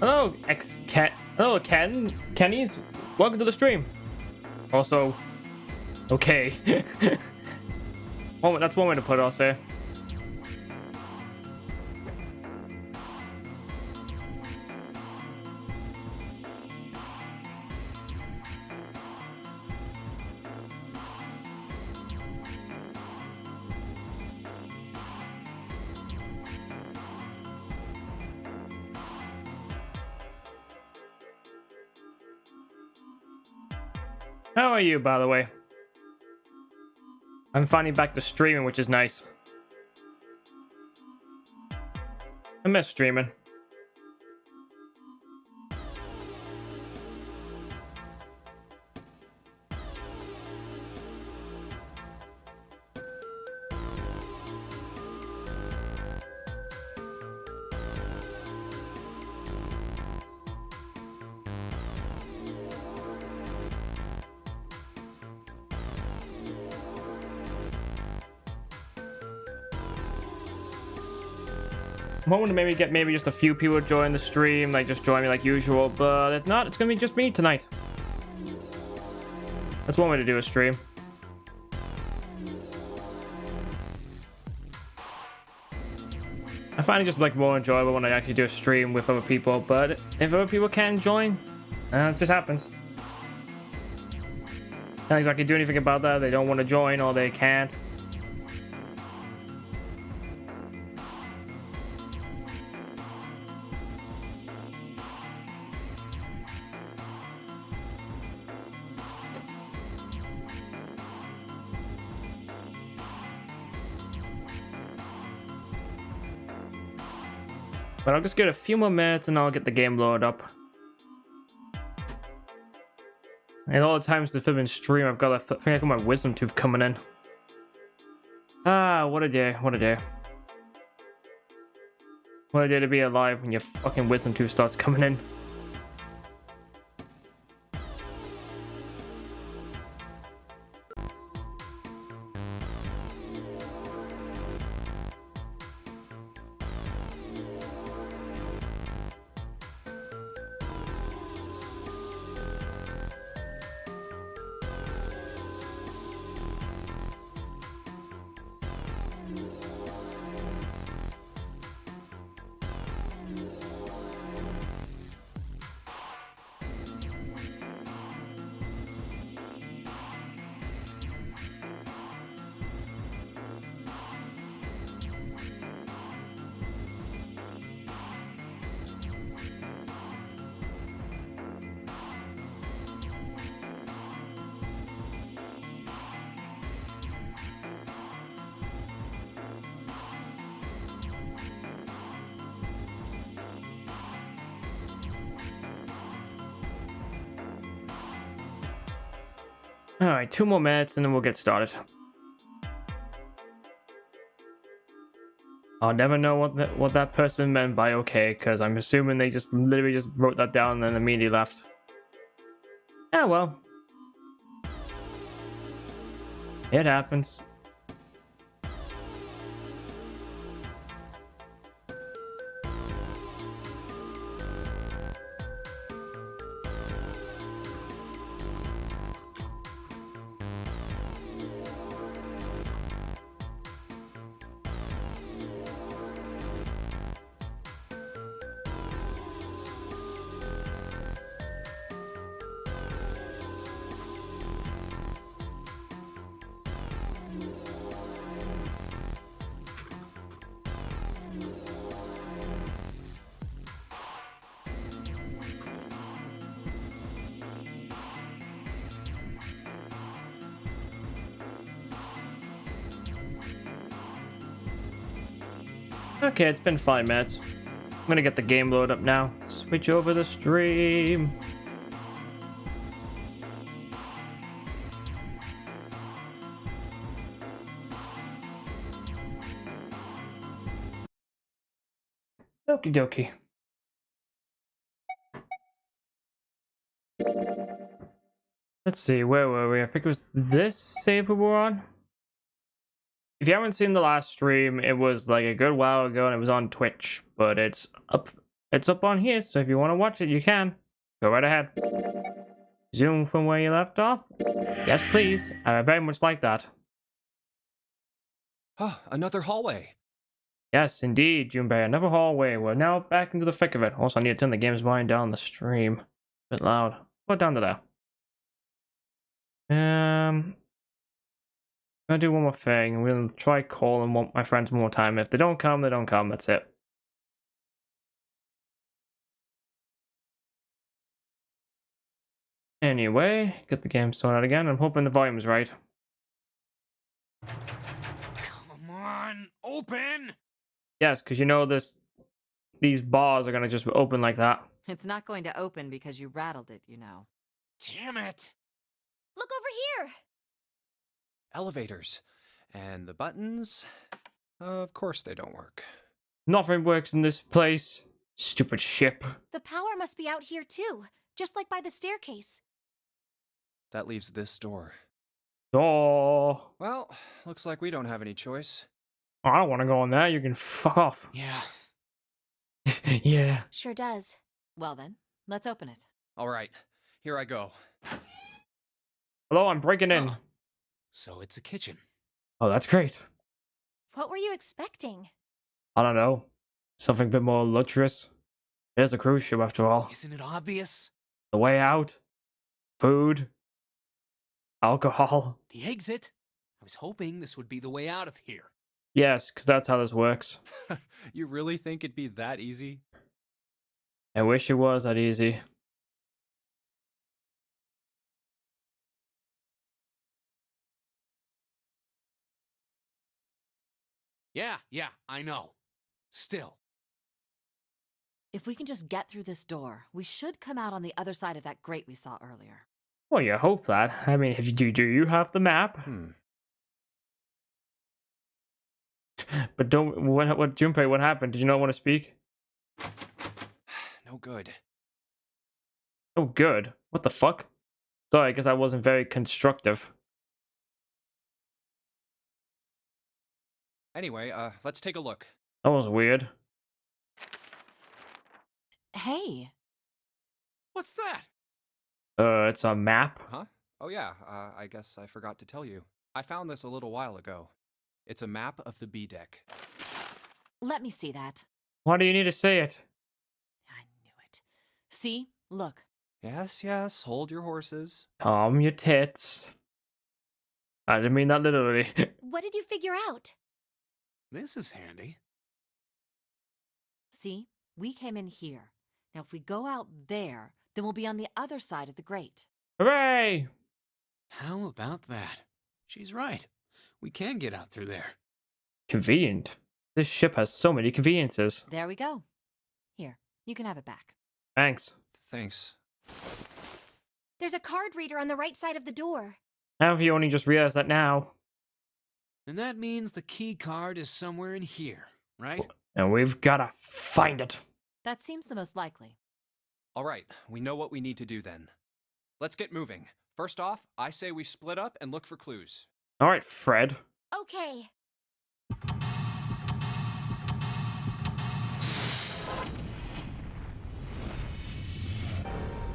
Hello, Ken. Hello, Kenny's. Welcome to the stream. Also, okay. That's one way to put it, I'll say. How are you, by the way? I'm finally back to streaming, which is nice. I miss streaming. I'm hoping to maybe get just a few people to join the stream, like just join me like usual, but if not, it's gonna be just me tonight. That's one way to do a stream. I find it just like more enjoyable when I actually do a stream with other people, but if other people can't join, it just happens. Can't exactly do anything about that. They don't want to join or they can't. But I'll just get a few more minutes and I'll get the game loaded up. And all the times to film and stream, I've got I got my wisdom tooth coming in. Ah, what a day, what a day. What a day to be alive when your fucking wisdom tooth starts coming in. Alright, 2 more minutes and then we'll get started. I'll never know what that person meant by okay, because I'm assuming they just literally just wrote that down and then immediately left. Yeah, well. It happens. Okay, it's been 5 minutes. I'm gonna get the game load up now. Switch over the stream. Okie dokie. Let's see, where were we? I think it was this save we were on. If you haven't seen the last stream, it was like a good while ago and it was on Twitch, but it's up It's up on here, so if you want to watch it, you can. Go right ahead. Zoom from where you left off? Yes, please. I very much like that. Ah, another hallway. Yes, indeed, Junpei. Another hallway. We're now back into the thick of it. Also, I need to turn the game's volume down the stream. A bit loud. Put it down to there. I'm gonna do one more thing. We'll try calling my friends one more time. If they don't come, they don't come. That's it. Anyway, get the game started again. I'm hoping the volume's right. Come on, open! Yes, because you know these bars are gonna just open like that. It's not going to open because you rattled it, you know. Damn it! Look over here! Elevators. And the buttons? Of course they don't work. Nothing works in this place. Stupid ship. The power must be out here too, just like by the staircase. That leaves this door. Oh, Well, looks like we don't have any choice. I don't want to go on there. You can fuck off. Yeah. Yeah. Sure does. Well then, let's open it. Alright, here I go. Hello, I'm breaking in. Oh. So it's a kitchen. Oh, that's great. What were you expecting? I don't know. Something a bit more luxurious. There's a cruise ship after all. Isn't it obvious? The way out. Food. Alcohol. The exit? I was hoping this would be the way out of here. Yes, because that's how this works. You really think it'd be that easy? I wish it was that easy. Yeah, I know. Still. If we can just get through this door, we should come out on the other side of that grate we saw earlier. Well, you hope that. I mean, if you do you have the map? But don't. What, Junpei? What happened? Did you not want to speak? No good. Oh, good. What the fuck? Sorry, I guess I wasn't very constructive. Anyway, let's take a look. That was weird. Hey, What's that? It's a map. Huh? Oh yeah, I guess I forgot to tell you. I found this a little while ago. It's a map of the B deck. let me see that. Why do you need to say it? I knew it. See? Look. Yes, hold your horses. Calm your tits. I didn't mean that literally. What did you figure out? This is handy. See? We came in here. Now if we go out there, then we'll be on the other side of the grate. Hooray! How about that? She's right. We can get out through there. Convenient. This ship has so many conveniences. There we go. Here, you can have it back. Thanks. Thanks. There's a card reader on the right side of the door. How have you only just realized that now? And that means the key card is somewhere in here, right? And we've gotta find it. That seems the most likely. Alright, we know what we need to do then. Let's get moving. First off, I say we split up and look for clues. Alright, Fred. Okay.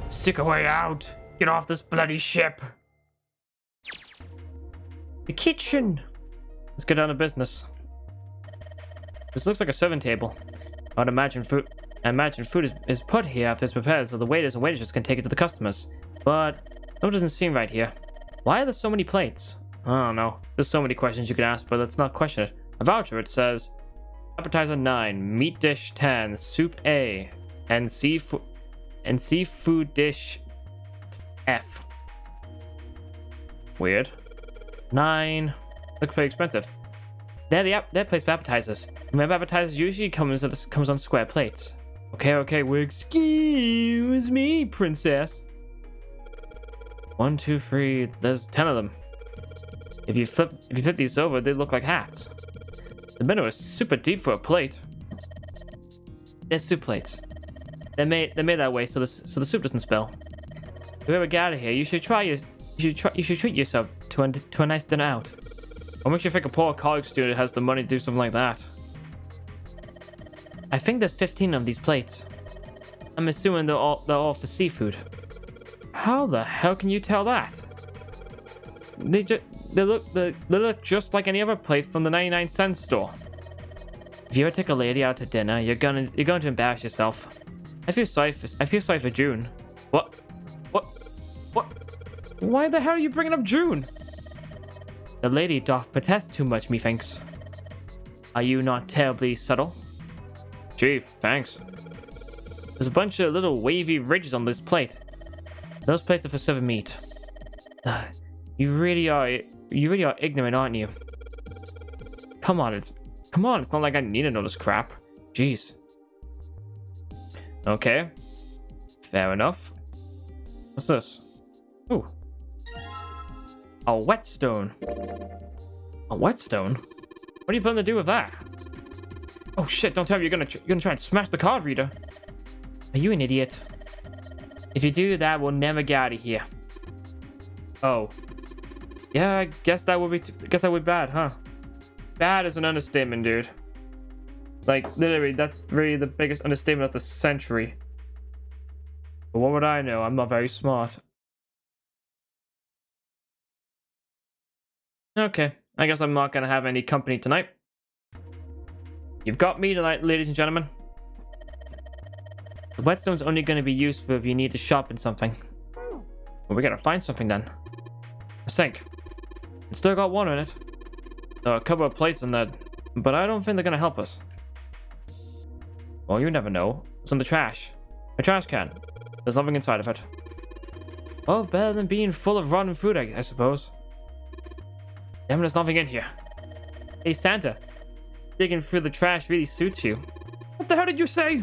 Stick a way out. Get off this bloody ship. The kitchen. Let's get down to business. This looks like a serving table. I'd imagine food is put here after it's prepared so the waiters and waitresses can take it to the customers. But something doesn't seem right here. Why are there so many plates? I don't know. There's so many questions you can ask, but let's not question it. A voucher, it says appetizer 9, meat dish 10, soup A, and seafood dish F. Weird. 9. Looks pretty expensive. They're placed for appetizers. Remember, appetizers usually comes on square plates. Okay, well, excuse me, princess. 1, 2, 3. There's 10 of them. If you flip these over, they look like hats. The menu is super deep for a plate. They're soup plates. They're made that way so the soup doesn't spill. If you ever get out of here, you should treat yourself to a nice dinner out. What makes you think a poor college student has the money to do something like that? I think there's 15 of these plates. I'm assuming they're all for seafood. How the hell can you tell that? They look just like any other plate from the 99-cent store. If you ever take a lady out to dinner, you're going to embarrass yourself. I feel sorry for June. What? Why the hell are you bringing up June? The lady doth protest too much, methinks. Are you not terribly subtle? Gee, thanks. There's a bunch of little wavy ridges on this plate. Those plates are for serving meat. You really are ignorant, aren't you? Come on, it's not like I need to know this crap. Jeez. Okay. Fair enough. What's this? Ooh. A whetstone. A whetstone? What are you planning to do with that? Oh shit, don't tell me you're gonna try and smash the card reader. Are you an idiot? If you do that, we'll never get out of here. Oh. Yeah, I guess that would be bad, huh? Bad is an understatement, dude. Like, literally, that's really the biggest understatement of the century. But what would I know? I'm not very smart. Okay, I guess I'm not gonna have any company tonight. You've got me tonight, ladies and gentlemen. The whetstone's only gonna be useful if you need to sharpen something. Well, we gotta find something then. A sink. It's still got water in it. There are a couple of plates in that, but I don't think they're gonna help us. Well, you never know. It's in the trash. A trash can. There's nothing inside of it. Well, better than being full of rotten food, I suppose. Damn, there's nothing in here. Hey, Santa. Digging through the trash really suits you. What the hell did you say?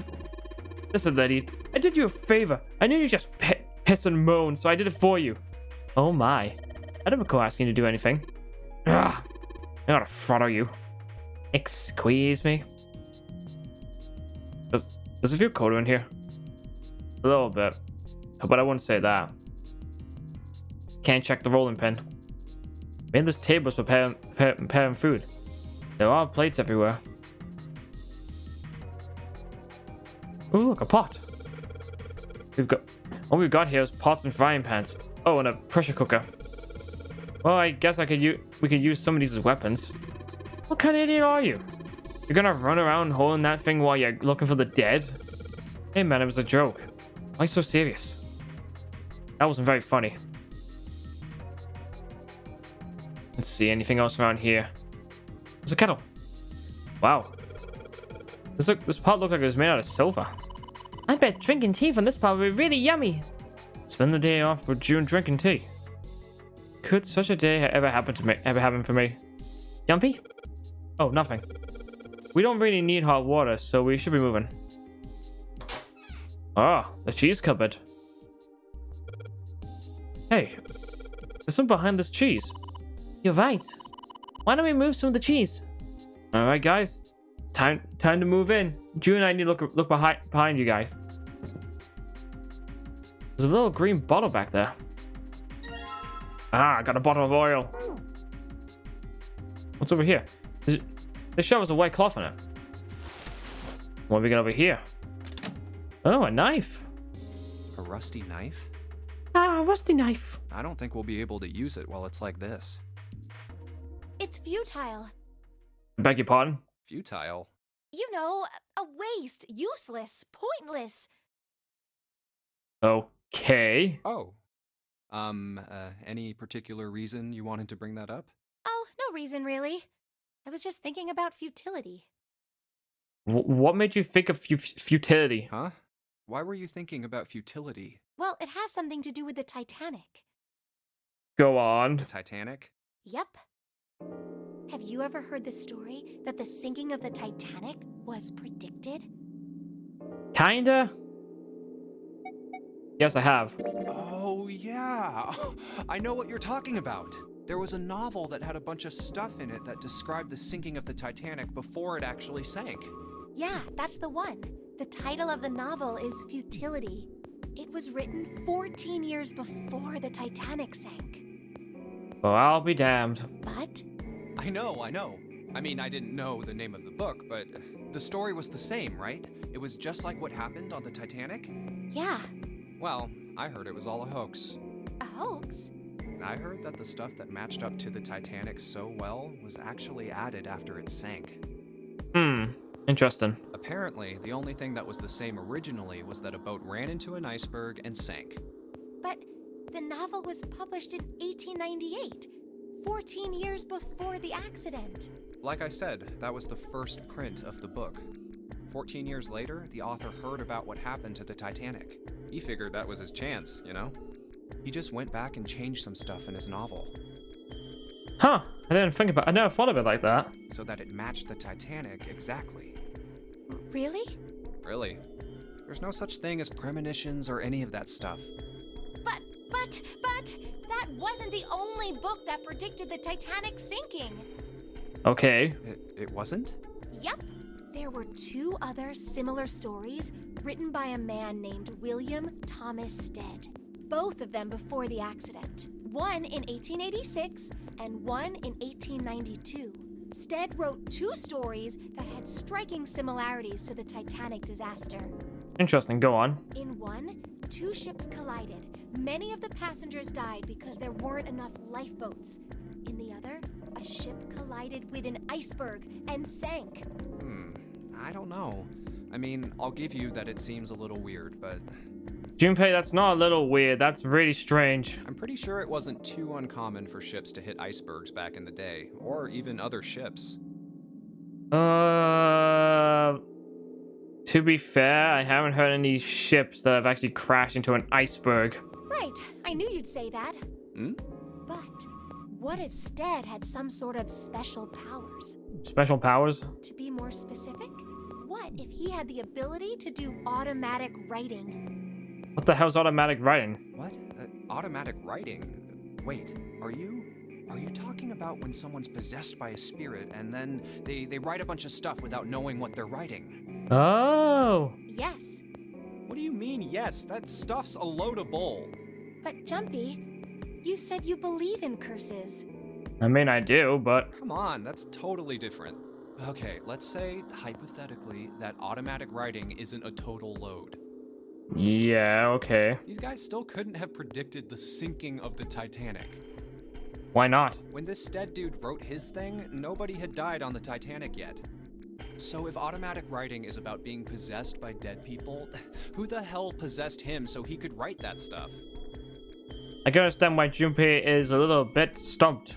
Listen, lady. I did you a favor. I knew you just piss and moan, so I did it for you. Oh my. I don't recall asking you to do anything. Ugh. I gotta throttle you. Excuse me. Does it feel colder in here? A little bit. But I wouldn't say that. Can't check the rolling pin. Maybe this table's for preparing food. There are plates everywhere. Ooh, look, a pot. All we've got here is pots and frying pans. Oh, and a pressure cooker. Well, I guess we could use some of these as weapons. What kind of idiot are you? You're gonna run around holding that thing while you're looking for the dead? Hey man, it was a joke. Why so serious? That wasn't very funny. Let's see, anything else around here? There's a kettle. Wow. This pot looks like it was made out of silver. I bet drinking tea from this pot would be really yummy. Spend the day off with June drinking tea. Could such a day ever happen for me? Jumpy? Oh, nothing. We don't really need hot water, so we should be moving. Ah, the cheese cupboard. Hey, there's something behind this cheese. You're right. Why don't we move some of the cheese? All right, guys. Time to move in. June and I need to look behind you guys. There's a little green bottle back there. Ah, I got a bottle of oil. What's over here? This show has a white cloth on it. What have we got over here? Oh, a knife. A rusty knife? Ah, a rusty knife. I don't think we'll be able to use it while it's like this. It's futile. I beg your pardon? Futile? You know, a waste, useless, pointless. Okay. Oh. Any particular reason you wanted to bring that up? Oh, no reason really. I was just thinking about futility. What made you think of futility? Huh? Why were you thinking about futility? Well, it has something to do with the Titanic. Go on. The Titanic? Yep. Have you ever heard the story that the sinking of the Titanic was predicted? Kinda. Yes, I have. Oh, yeah. I know what you're talking about. There was a novel that had a bunch of stuff in it that described the sinking of the Titanic before it actually sank. Yeah, that's the one. The title of the novel is Futility. It was written 14 years before the Titanic sank. Well, I'll be damned. But I know. I mean, I didn't know the name of the book, but the story was the same, right? It was just like what happened on the Titanic? Yeah, Well, I heard it was all a hoax. a hoax? I heard that the stuff that matched up to the Titanic so well was actually added after it sank. Interesting. Apparently, the only thing that was the same originally was that a boat ran into an iceberg and sank. But the novel was published in 1898, 14 years before the accident. Like I said, that was the first print of the book. 14 years later, the author heard about what happened to the Titanic. He figured that was his chance, you know? He just went back and changed some stuff in his novel, Huh. I never thought of it like that. so that it matched the Titanic exactly. Really? Really? There's no such thing as premonitions or any of that stuff. But, that wasn't the only book that predicted the Titanic sinking. Okay. It wasn't? Yep. There were 2 other similar stories written by a man named William Thomas Stead. Both of them before the accident. One in 1886 and one in 1892. Stead wrote 2 stories that had striking similarities to the Titanic disaster. Interesting. Go on. In one, 2 ships collided. Many of the passengers died because there weren't enough lifeboats. In the other, a ship collided with an iceberg and sank. I don't know. I mean, I'll give you that it seems a little weird, but Junpei, that's not a little weird. That's really strange. I'm pretty sure it wasn't too uncommon for ships to hit icebergs back in the day, or even other ships. To be fair, I haven't heard any ships that have actually crashed into an iceberg. Right, I knew you'd say that. Hmm? But what if Stead had some sort of special powers? Special powers? To be more specific, what if he had the ability to do automatic writing? What the hell's automatic writing? What? Automatic writing? Wait, are you talking about when someone's possessed by a spirit and then they write a bunch of stuff without knowing what they're writing? Oh. Yes, What do you mean, yes? That stuff's a load of bull. but Jumpy, you said you believe in curses. I mean, I do, but Come on, that's totally different. Okay, let's say, hypothetically, that automatic writing isn't a total load. yeah, okay. These guys still couldn't have predicted the sinking of the Titanic. Why not? When this Stead dude wrote his thing, nobody had died on the Titanic yet. So if automatic writing is about being possessed by dead people, who the hell possessed him so he could write that stuff? I can understand why Junpei is a little bit stumped.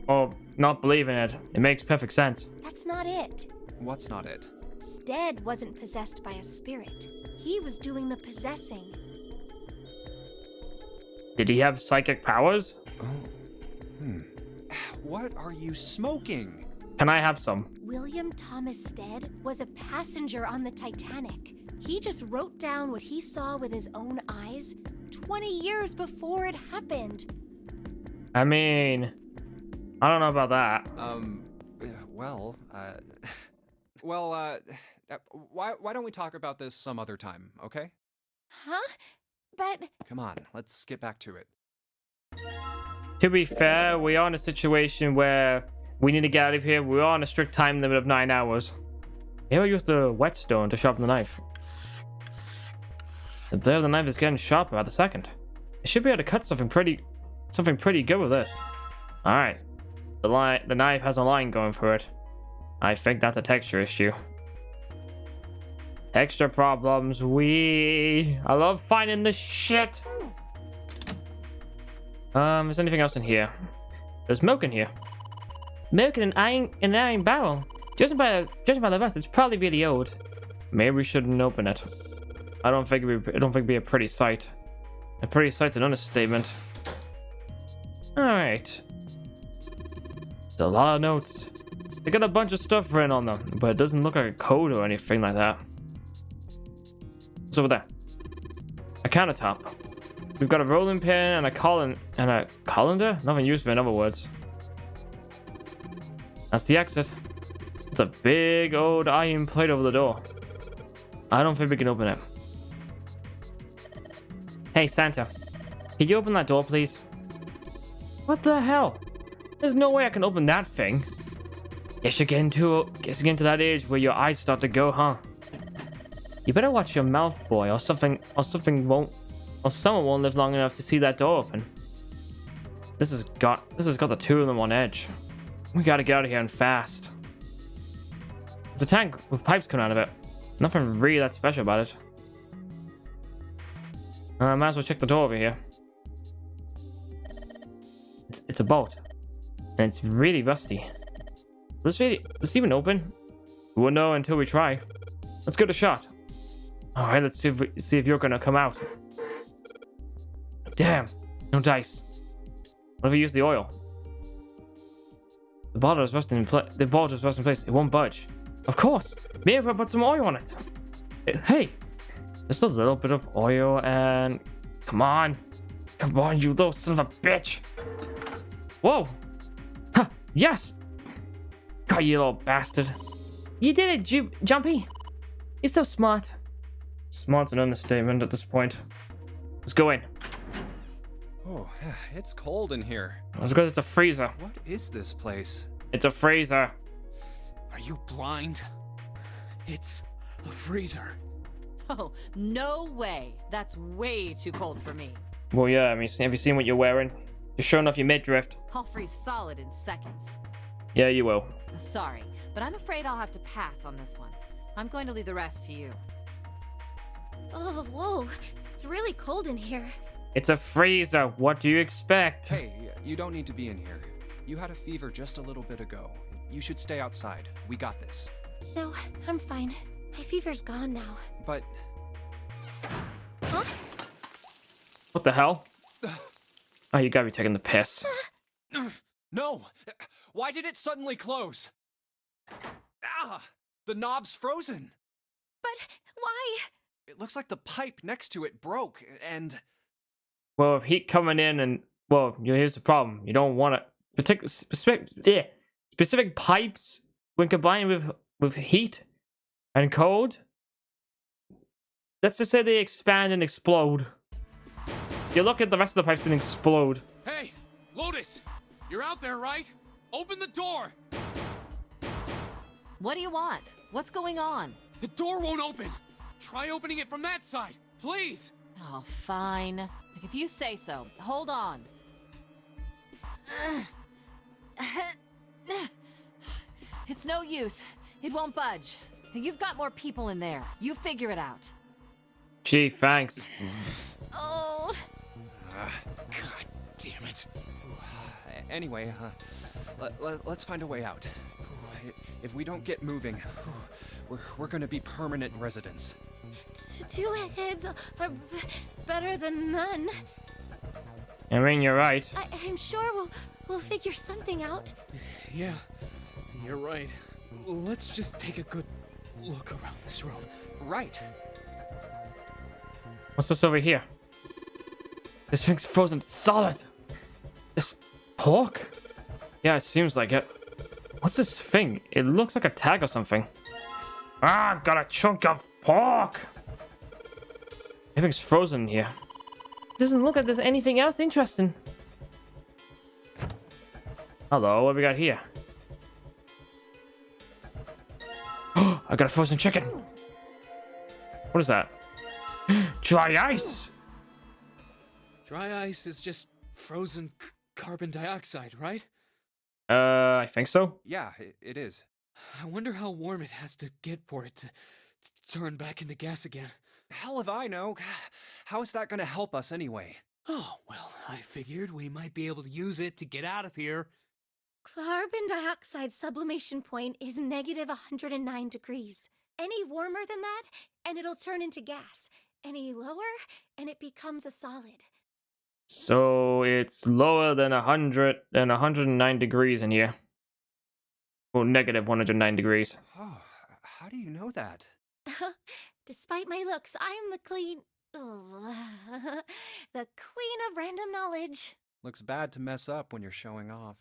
Or not believing it. It makes perfect sense. That's not it. What's not it? Stead wasn't possessed by a spirit. He was doing the possessing. Did he have psychic powers? Oh. What are you smoking? Can I have some? William Thomas Stead was a passenger on the Titanic. He just wrote down what he saw with his own eyes 20 years before it happened. I mean, I don't know about that. Why don't we talk about this some other time, okay? Huh? But Come on, let's get back to it. To be fair, we are in a situation where we need to get out of here. We are on a strict time limit of 9 hours. Here I use the whetstone to sharpen the knife. The blade of the knife is getting sharper by the second. I should be able to cut something pretty good with this. Alright. The knife has a line going for it. I think that's a texture issue. Texture problems, I love finding this shit! Is there anything else in here? There's milk in here. Milk in an iron barrel. Judging by the rest, it's probably really old. Maybe we shouldn't open it. I don't think it'd be a pretty sight. A pretty sight's an understatement. Alright. There's a lot of notes. They got a bunch of stuff written on them, but it doesn't look like a code or anything like that. What's over there? A countertop. We've got a rolling pin and a colander? Nothing useful in other words. That's the exit. It's a big old iron plate over the door. I don't think we can open it. Hey, Santa. Can you open that door, please? What the hell? There's no way I can open that thing. Guess you're getting to that age where your eyes start to go, huh? You better watch your mouth, boy, or someone won't live long enough to see that door open. This has got the two of them on edge. We gotta get out of here and fast. There's a tank with pipes coming out of it. Nothing really that special about it. I might as well check the door over here. It's a bolt, and it's really rusty. Does this even open? We won't know until we try. Let's give it a shot. Alright, let's see if you're gonna come out. Damn, no dice. What if we use the oil? The bottle is rusting in place. It won't budge. Of course. Maybe if I put some oil on it. Hey, just a little bit of oil and come on, you little son of a bitch. Whoa. Huh, yes. God, you little bastard. You did it, Jumpy. You're so smart. Smart's an understatement at this point. Let's go in. Oh, it's cold in here. Let's go. It's a freezer. What is this place? It's a freezer. Are you blind? It's a freezer. Oh, no way. That's way too cold for me. Well, yeah. I mean, have you seen what you're wearing? You're showing off your midriff. I'll freeze solid in seconds. Yeah, you will. Sorry, but I'm afraid I'll have to pass on this one. I'm going to leave the rest to you. Oh, whoa. It's really cold in here. It's a freezer. What do you expect? Hey, you don't need to be in here. You had a fever just a little bit ago. You should stay outside. We got this. No, I'm fine. My fever's gone now. But Huh? What the hell? Oh, you gotta be taking the piss. no! Why did it suddenly close? Ah! The knob's frozen. But why? It looks like the pipe next to it broke, and Well, if heat coming in and well, here's the problem. You don't want to specific pipes when combined with heat and cold. Let's just say they expand and explode. You look at the rest of the pipes and explode. Hey, Lotus! You're out there, right? Open the door! What do you want? What's going on? The door won't open! Try opening it from that side, please! Oh, fine. If you say so. Hold on. It's no use. It won't budge. You've got more people in there. You figure it out. Gee, thanks. Oh. God damn it. anyway, let's find a way out. If we don't get moving, we're gonna be permanent residents. Two heads are better than none. I mean, you're right. I'm sure we'll figure something out. Yeah, you're right. Let's just take a good look around this room. Right. What's this over here? This thing's frozen solid. This pork? Yeah, it seems like it. What's this thing? It looks like a tag or something. Ah, got a chunk of pork. Everything's frozen in here. Doesn't look like there's anything else interesting. Hello, what we got here? I got a frozen chicken. What is that? Dry ice. Dry ice is just frozen carbon dioxide, right? I think so. Yeah, it is. I wonder how warm it has to get for it to turn back into gas again. Hell if I know. How is that gonna help us anyway? Oh, well, I figured we might be able to use it to get out of here. Carbon dioxide sublimation point is negative 109 degrees. Any warmer than that, and it'll turn into gas. Any lower, and it becomes a solid. So it's lower than 109 degrees in here. Well, negative 109 degrees. Oh, how do you know that? Despite my looks, I'm the the queen of random knowledge. Looks bad to mess up when you're showing off.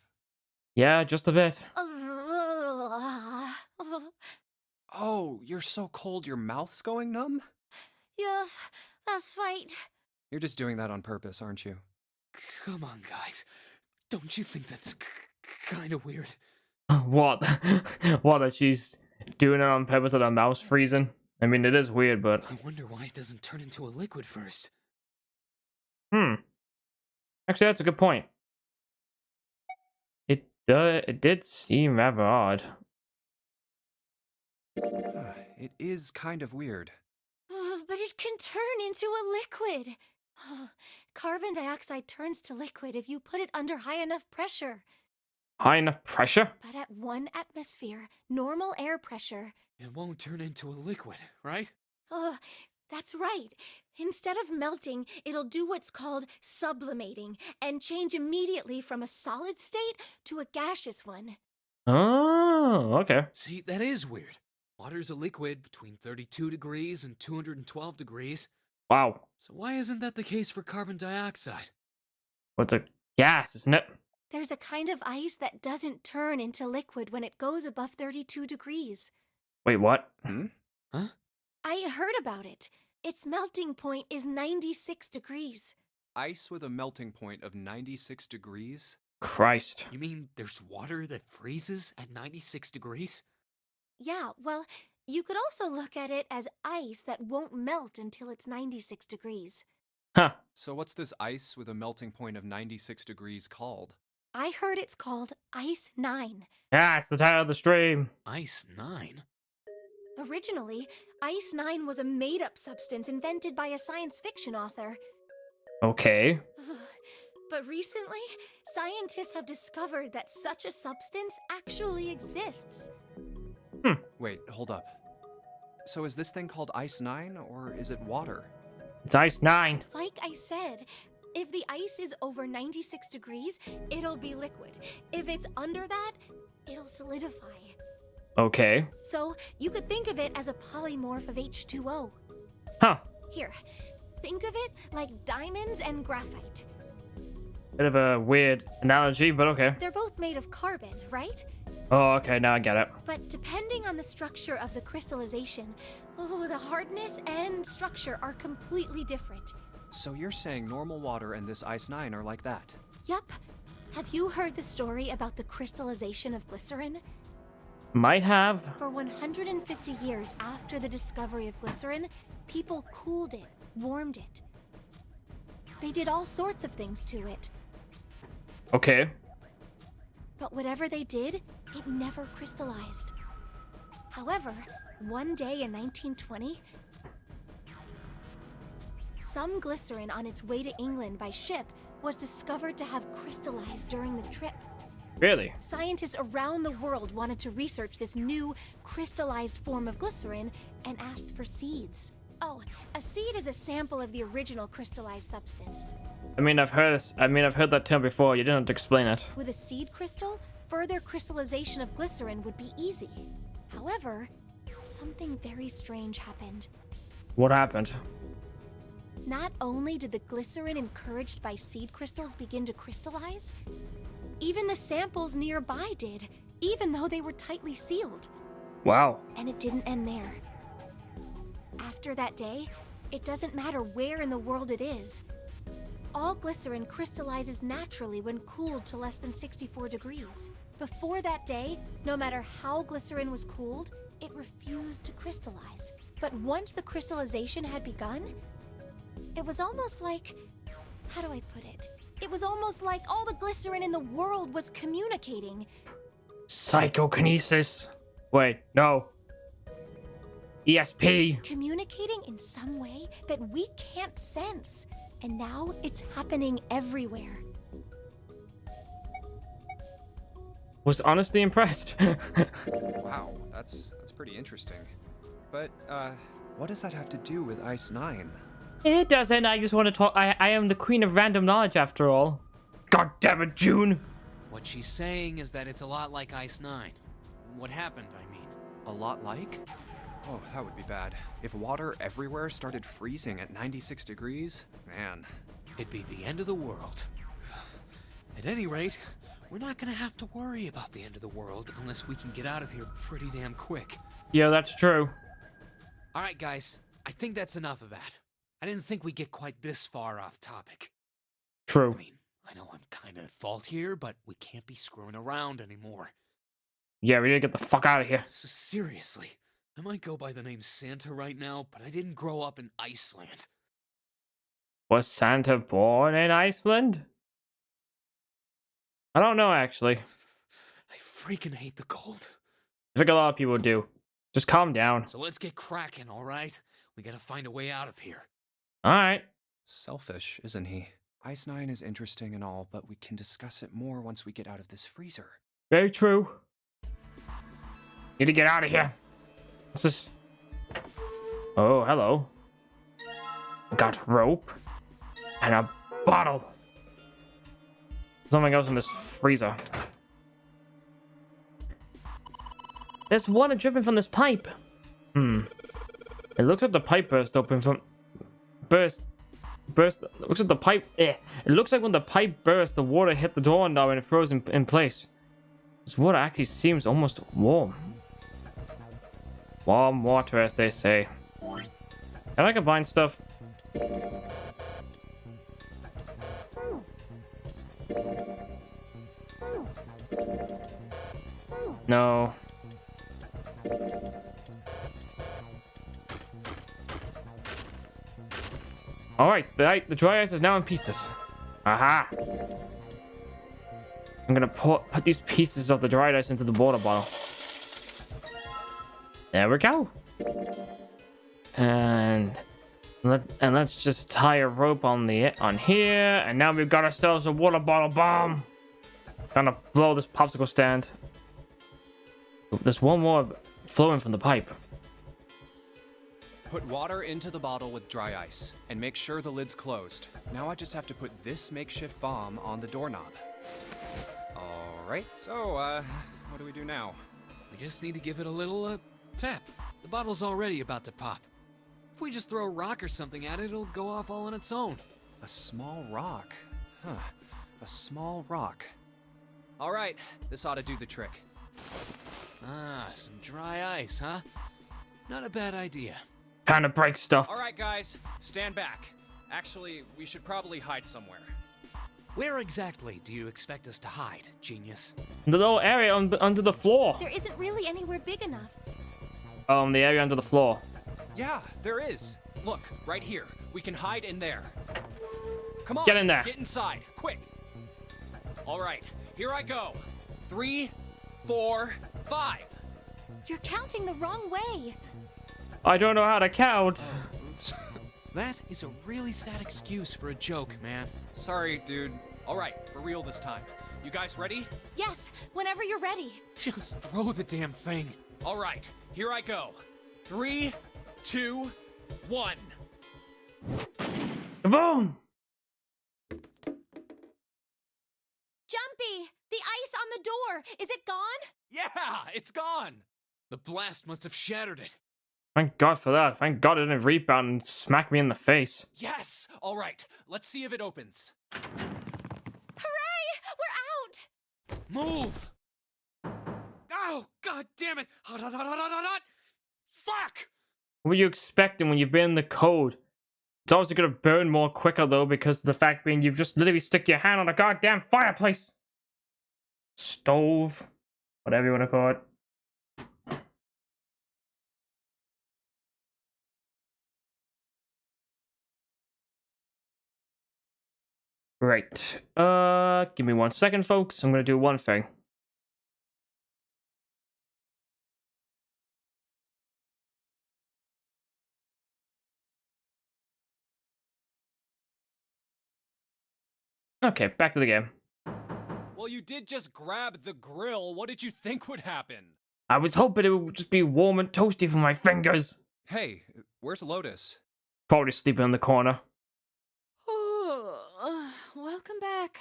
Yeah, just a bit. Oh, you're so cold your mouth's going numb? Yes, that's right. You're just doing that on purpose, aren't you? Come on, guys. Don't you think that's kind of weird? What? What? That she's doing it on purpose that her mouth's freezing? I mean, it is weird, but I wonder why it doesn't turn into a liquid first. actually, that's a good point. It did seem rather odd. It is kind of weird. But it can turn into a liquid. Carbon dioxide turns to liquid if you put it under high enough pressure. High enough pressure? But at 1 atmosphere, normal air pressure. It won't turn into a liquid, right? That's right. Instead of melting, it'll do what's called sublimating and change immediately from a solid state to a gaseous one. Oh, okay. See, that is weird. Water's a liquid between 32 degrees and 212 degrees. Wow. So why isn't that the case for carbon dioxide? What's a gas, isn't it? There's a kind of ice that doesn't turn into liquid when it goes above 32 degrees. Wait, what? Huh? I heard about it. Its melting point is 96 degrees. Ice with a melting point of 96 degrees? Christ. You mean there's water that freezes at 96 degrees? Yeah, well, you could also look at it as ice that won't melt until it's 96 degrees. Huh. So what's this ice with a melting point of 96 degrees called? I heard it's called ICE-9. Ah, it's the title of the stream. ICE-9? Originally, ICE-9 was a made-up substance invented by a science fiction author. Okay. But recently, scientists have discovered that such a substance actually exists. Wait, hold up. So is this thing called ICE-9, or is it water? It's ICE-9. Like I said, if the ice is over 96 degrees, it'll be liquid. If it's under that, it'll solidify. Okay. So you could think of it as a polymorph of H2O. Huh. Here, think of it like diamonds and graphite. Bit of a weird analogy, but okay. They're both made of carbon, right? Oh, okay, now I get it. But depending on the structure of the crystallization, the hardness and structure are completely different. So you're saying normal water and this ICE-9 are like that? Yup. Have you heard the story about the crystallization of glycerin? Might have. For 150 years after the discovery of glycerin, people cooled it, warmed it. They did all sorts of things to it. Okay. But whatever they did, it never crystallized. However, one day in 1920, some glycerin on its way to England by ship was discovered to have crystallized during the trip. Really? Scientists around the world wanted to research this new crystallized form of glycerin and asked for seeds. Oh, a seed is a sample of the original crystallized substance. I've heard that term before. You didn't have to explain it. With a seed crystal, further crystallization of glycerin would be easy. However, something very strange happened. What happened? Not only did the glycerin encouraged by seed crystals begin to crystallize, even the samples nearby did, even though they were tightly sealed. Wow. And it didn't end there. After that day, it doesn't matter where in the world it is. All glycerin crystallizes naturally when cooled to less than 64 degrees. Before that day, no matter how glycerin was cooled, it refused to crystallize. But once the crystallization had begun, it was almost like... how do I put it? It was almost like all the glycerin in the world was communicating. Psychokinesis. Wait, no. ESP. Communicating in some way that we can't sense. And now it's happening everywhere. Was honestly impressed. Wow, that's pretty interesting. But, what does that have to do with ICE-9? It doesn't. I just want to talk. I am the queen of random knowledge after all. God damn it, June. What she's saying is that it's a lot like ICE-9. What happened, I mean. A lot like? Oh, that would be bad. If water everywhere started freezing at 96 degrees, man. It'd be the end of the world. At any rate, we're not gonna have to worry about the end of the world unless we can get out of here pretty damn quick. Yeah, that's true. Alright guys, I think that's enough of that. I didn't think we'd get quite this far off topic. True. I mean, I know I'm kinda at fault here, but we can't be screwing around anymore. Yeah, we need to get the fuck out of here. So seriously, I might go by the name Santa right now, but I didn't grow up in Iceland. Was Santa born in Iceland? I don't know, actually. I freaking hate the cold. I think a lot of people do. Just calm down. So let's get cracking, alright? We gotta find a way out of here. Alright. Selfish, isn't he? ICE-9 is interesting and all, but we can discuss it more once we get out of this freezer. Very true. Need to get out of here. What's this? Oh, hello. Got rope. And a bottle. Something else in this freezer. There's water dripping from this pipe. It looks like the pipe burst open from... Burst. It looks like the pipe... It looks like when the pipe burst, the water hit the doorknob and it froze in place. This water actually seems almost warm. Warm water, as they say. Can I combine stuff? No. Alright, the dry ice is now in pieces. Aha! I'm gonna put these pieces of the dried ice into the water bottle. There we go. And let's just tie a rope on here, and now we've got ourselves a water bottle bomb. Gonna blow this popsicle stand. There's one more flowing from the pipe. Put water into the bottle with dry ice, and make sure the lid's closed. Now I just have to put this makeshift bomb on the doorknob. Alright, so, what do we do now? We just need to give it a little, tap. The bottle's already about to pop. If we just throw a rock or something at it, it'll go off all on its own. A small rock. Huh. A small rock. Alright, this ought to do the trick. Ah, some dry ice, huh? Not a bad idea. Kind of break stuff. Alright, guys, stand back. Actually, we should probably hide somewhere. Where exactly do you expect us to hide, genius? The little area under the floor. There isn't really anywhere big enough. The area under the floor. Yeah, there is. Look, right here. We can hide in there. Come on, Get in there. Get inside, quick. Alright, here I go. 3, 4, 5. You're counting the wrong way. I don't know how to count. That is a really sad excuse for a joke, man. Sorry, dude. Alright, for real this time. You guys ready? Yes, whenever you're ready. Just throw the damn thing. Alright, here I go. 3, 2, 1. Boom! Jumpy, the ice on the door. Is it gone? Yeah, it's gone. The blast must have shattered it. Thank God for that. Thank God it didn't rebound and smack me in the face. Yes. Alright, let's see if it opens. Hooray! We're out! Move! Oh, god damn it! Hot, hot, hot, hot, hot, hot, hot! Fuck! What were you expecting when you been in the code? It's also gonna burn more quicker though, because of the fact being you just literally stick your hand on a goddamn fireplace. Stove. Whatever you want to call it. Right. Give me 1 second, folks. I'm gonna do one thing. Okay, back to the game. Well, you did just grab the grill. What did you think would happen? I was hoping it would just be warm and toasty for my fingers. Hey, where's Lotus? Probably sleeping in the corner. Welcome back.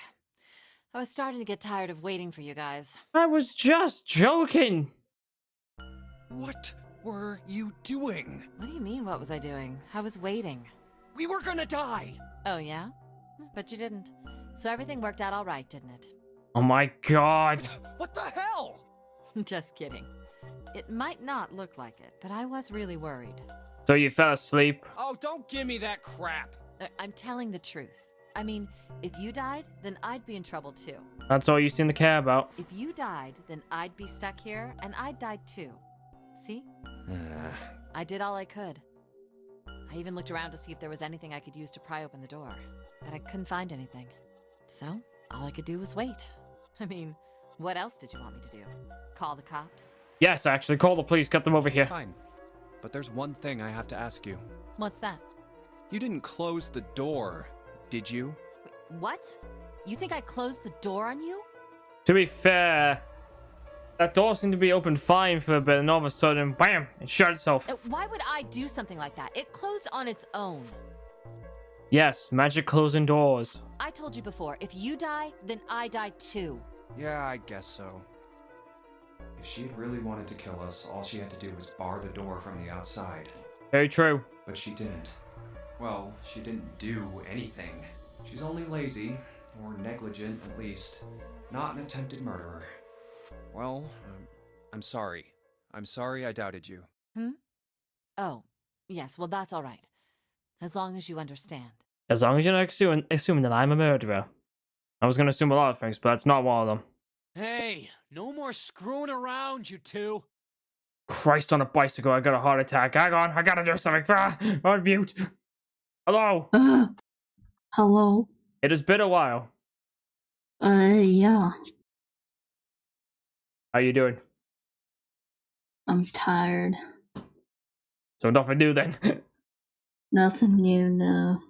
I was starting to get tired of waiting for you guys. I was just joking. What were you doing? What do you mean, what was I doing? I was waiting. We were gonna die! Oh, yeah? But you didn't. So everything worked out all right, didn't it? Oh my God. What the hell? Just kidding. It might not look like it, but I was really worried. So you fell asleep? Oh, don't give me that crap. I'm telling the truth. I mean, if you died, then I'd be in trouble too. That's all you seem to care about. If you died, then I'd be stuck here, and I'd die too. See? I did all I could. I even looked around to see if there was anything I could use to pry open the door, but I couldn't find anything. So, all I could do was wait. I mean, what else did you want me to do? Call the cops? Yes, actually, call the police. Get them over here. Fine. But there's one thing I have to ask you. What's that? You didn't close the door, did you? What? You think I closed the door on you? To be fair, that door seemed to be open fine for a bit, and all of a sudden, bam, it shut itself. Why would I do something like that? It closed on its own. Yes, magic closing doors. I told you before, if you die, then I die too. Yeah, I guess so. If she'd really wanted to kill us, all she had to do was bar the door from the outside. Very true. But she didn't. Well, she didn't do anything. She's only lazy, or negligent at least, not an attempted murderer. Well, I'm sorry. I'm sorry I doubted you. Oh, yes, well that's all right. As long as you understand. As long as you're not assuming that I'm a murderer. I was going to assume a lot of things, but that's not one of them. Hey, no more screwing around, you two. Christ on a bicycle, I got a heart attack. Hang on, I gotta do something. On mute. Hello. Hello. It has been a while. Yeah. How you doing? I'm tired. So nothing new then. Nothing new, no.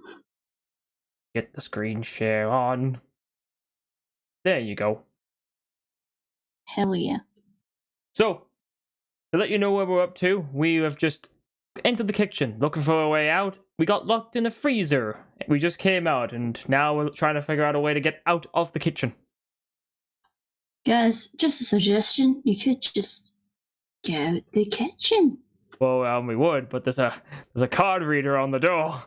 Get the screen share on. There you go. Hell yeah. So, to let you know where we're up to, we have just entered the kitchen looking for a way out. We got locked in a freezer. We just came out, and now we're trying to figure out a way to get out of the kitchen. Guys, just a suggestion. You could just get out the kitchen. Well, we would, but there's a card reader on the door.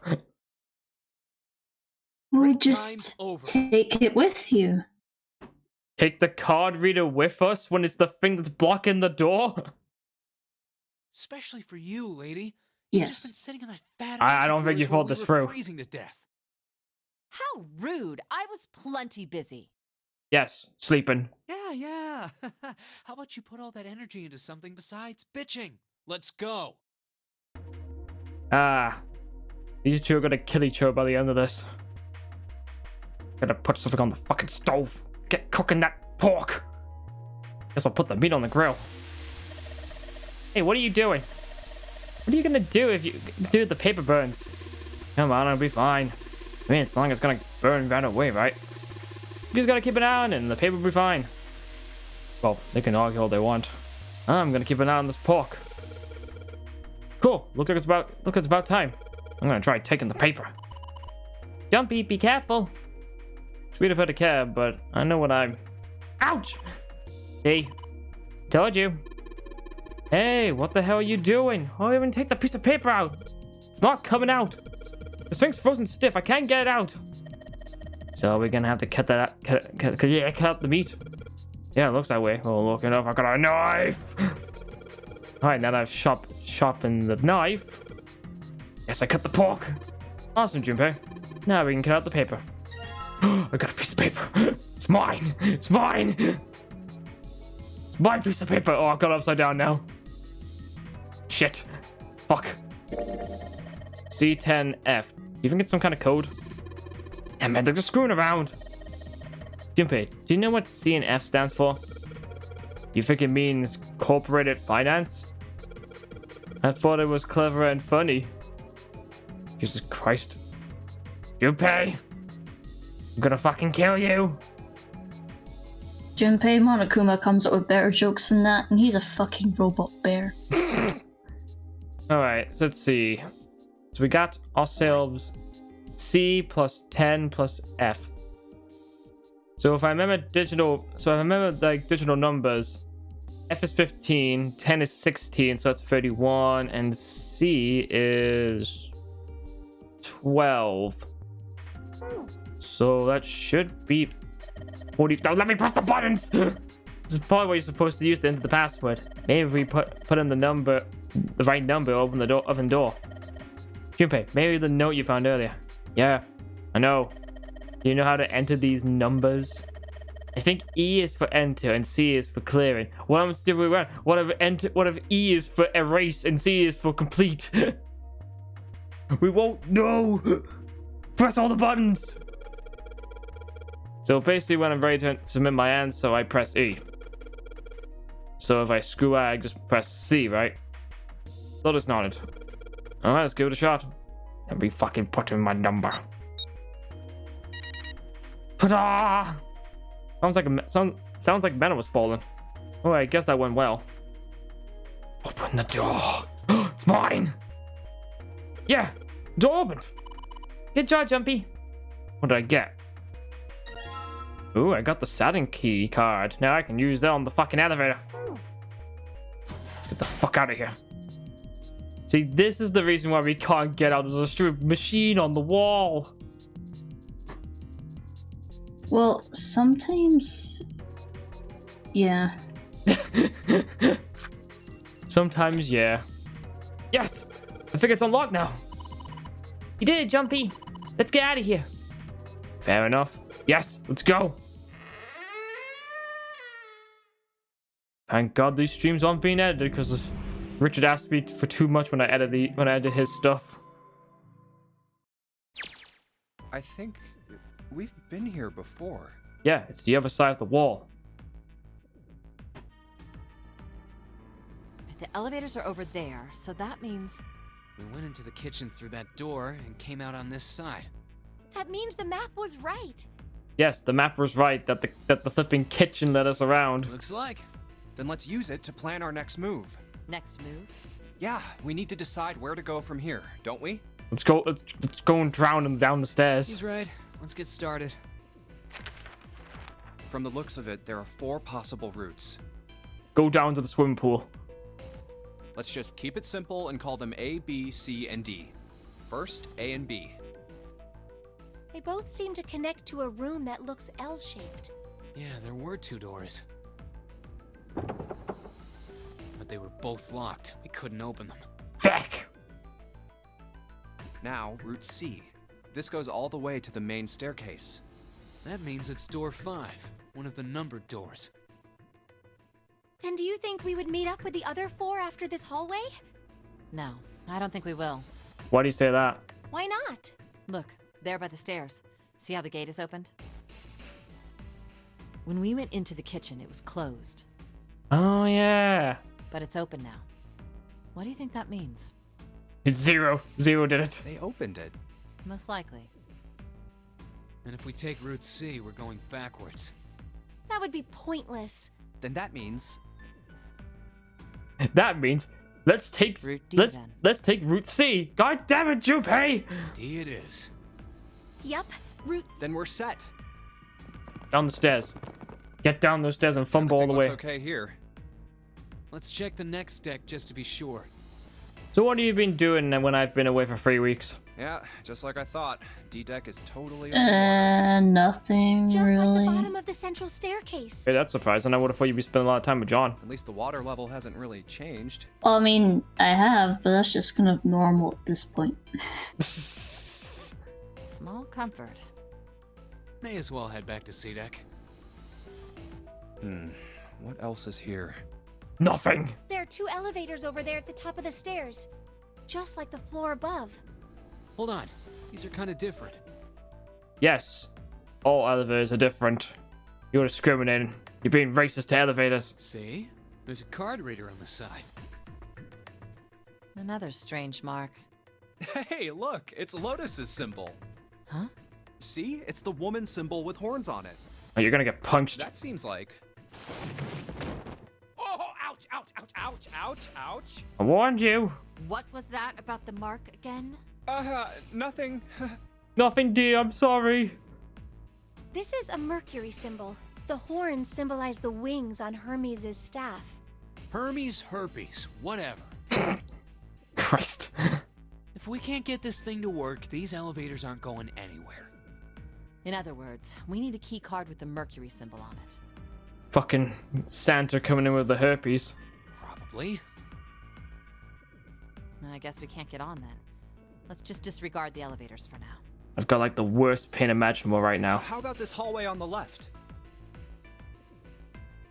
Or Break just time's over. take it with you. Take the card reader with us when it's the thing that's blocking the door? Especially for you, lady. You've just been Yes. sitting on that fat I ass don't of think you yours while thought we this were through. freezing to death. How rude. I was plenty busy. Yes, sleeping. Yeah. How about you put all that energy into something besides bitching? Let's go. These two are gonna kill each other by the end of this. Gotta put something on the fucking stove. Get cooking that pork. Guess I'll put the meat on the grill. Hey, what are you doing? What are you gonna do if you do the paper burns? Come on, it'll be fine. I mean, as long as it's gonna burn right away, right? You just gotta keep an eye on it and the paper will be fine. Well, they can argue all they want. I'm gonna keep an eye on this pork. Cool. Looks like it's about time. I'm gonna try taking the paper. Jumpy, be careful. Sweet if I'd care, but I know what I'm. Ouch! See? Told you. Hey, what the hell are you doing? Oh, even take the piece of paper out. It's not coming out. This thing's frozen stiff. I can't get it out. So we're gonna have to cut that out. Cut out the meat. Yeah, it looks that way. Oh, look it up. I got a knife. All right, now that I've sharpened the knife, yes, I cut the pork. Awesome, Junpei. Now we can cut out the paper. I got a piece of paper. It's mine. It's mine. It's my piece of paper. Oh, I've got it upside down now. Shit. Fuck. C10F. Do you think it's some kind of code? Damn man, they're just screwing around. Junpei, do you know what C and F stands for? You think it means corporate finance? I thought it was clever and funny. Jesus Christ. Junpei! I'm gonna fucking kill you! Junpei Monokuma comes up with better jokes than that, and he's a fucking robot bear. Alright, so let's see. So we got ourselves C plus 10 plus F. So if I remember digital numbers, F is 15, 10 is 16, so that's 31, and C is 12. So that should be 40. Oh, let me press the buttons! This is probably what you're supposed to use to enter the password. Maybe we put in the right number, open the door. Junpei, maybe the note you found earlier. Yeah, I know. Do you know how to enter these numbers? I think E is for enter and C is for clearing. What I'm still around. What if E is for erase and C is for complete? We won't know. Press all the buttons. So basically, when I'm ready to submit my answer, I press E. So if I screw up, I just press C, right? So it's nodded. All right, let's give it a shot. And we fucking put in my number. Ta-da! Sounds like Mena was falling. Oh, I guess that went well. Open the door. It's mine. Yeah, door opened. Good job, Jumpy. What did I get? Ooh, I got the Saturn key card. Now I can use that on the fucking elevator. Get the fuck out of here. See, this is the reason why we can't get out. There's a stupid machine on the wall. Well, sometimes... Yeah. Sometimes, yeah. Yes! I think it's unlocked now. You did it, Jumpy. Let's get out of here. Fair enough. Yes, let's go. Thank God these streams aren't being edited because Richard asked me for too much when I edit his stuff. I think we've been here before. Yeah, it's the other side of the wall. The elevators are over there, so that means... We went into the kitchen through that door and came out on this side. That means the map was right. Yes, the map was right that the flipping kitchen led us around. Looks like. Then let's use it to plan our next move. Next move? Yeah, we need to decide where to go from here, don't we? Let's go and drown him down the stairs. He's right. Let's get started. From the looks of it, there are 4 possible routes. Go down to the swimming pool. Let's just keep it simple and call them A, B, C, and D. First, A and B. They both seem to connect to a room that looks L-shaped. Yeah, there were 2 doors. But they were both locked. We couldn't open them. Fuck! Now, Route C. This goes all the way to the main staircase. That means it's door 5, one of the numbered doors. Then do you think we would meet up with the other 4 after this hallway? No, I don't think we will. Why do you say that? Why not? Look, there by the stairs. See how the gate is opened? When we went into the kitchen, it was closed. Oh, yeah. But it's open now. What do you think that means? It's Zero. Zero did it. They opened it. Most likely. And if we take Route C, we're going backwards. That would be pointless. Then that means... That means let's take Route D, then. let's take Route C. God damn it, Junpei! D it is. Yup, route... Then we're set. Down the stairs. Get down those stairs and fumble all the way. Looks okay here. Let's check the next deck just to be sure. So what have you been doing when I've been away for 3 weeks? Yeah, just like I thought. D-deck is totally Nothing Just really. like the bottom of the central staircase. Hey, that's surprising. I would have thought you'd be spending a lot of time with John. At least the water level hasn't really changed. Well, I mean, I have, but that's just kind of normal at this point. Small comfort. May as well head back to C deck. What else is here? Nothing. There are 2 elevators over there at the top of the stairs. Just like the floor above. Hold on. These are kind of different. Yes. All elevators are different. You're discriminating. You're being racist to elevators. See? There's a card reader on the side. Another strange mark. Hey, look! It's Lotus's symbol. Huh? See? It's the woman symbol with horns on it. Oh, you're gonna get punched. That seems like... Oh, ouch, ouch, ouch, ouch, ouch, ouch! I warned you. What was that about the mark again? Nothing. Nothing, dear. I'm sorry. This is a Mercury symbol. The horns symbolize the wings on Hermes' staff. Hermes herpes, whatever. Christ. If we can't get this thing to work, these elevators aren't going anywhere. In other words, we need a key card with the Mercury symbol on it. Fucking Santa coming in with the herpes. Probably. I guess we can't get on then. Let's just disregard the elevators for now. I've got like the worst pain imaginable right now. How about this hallway on the left?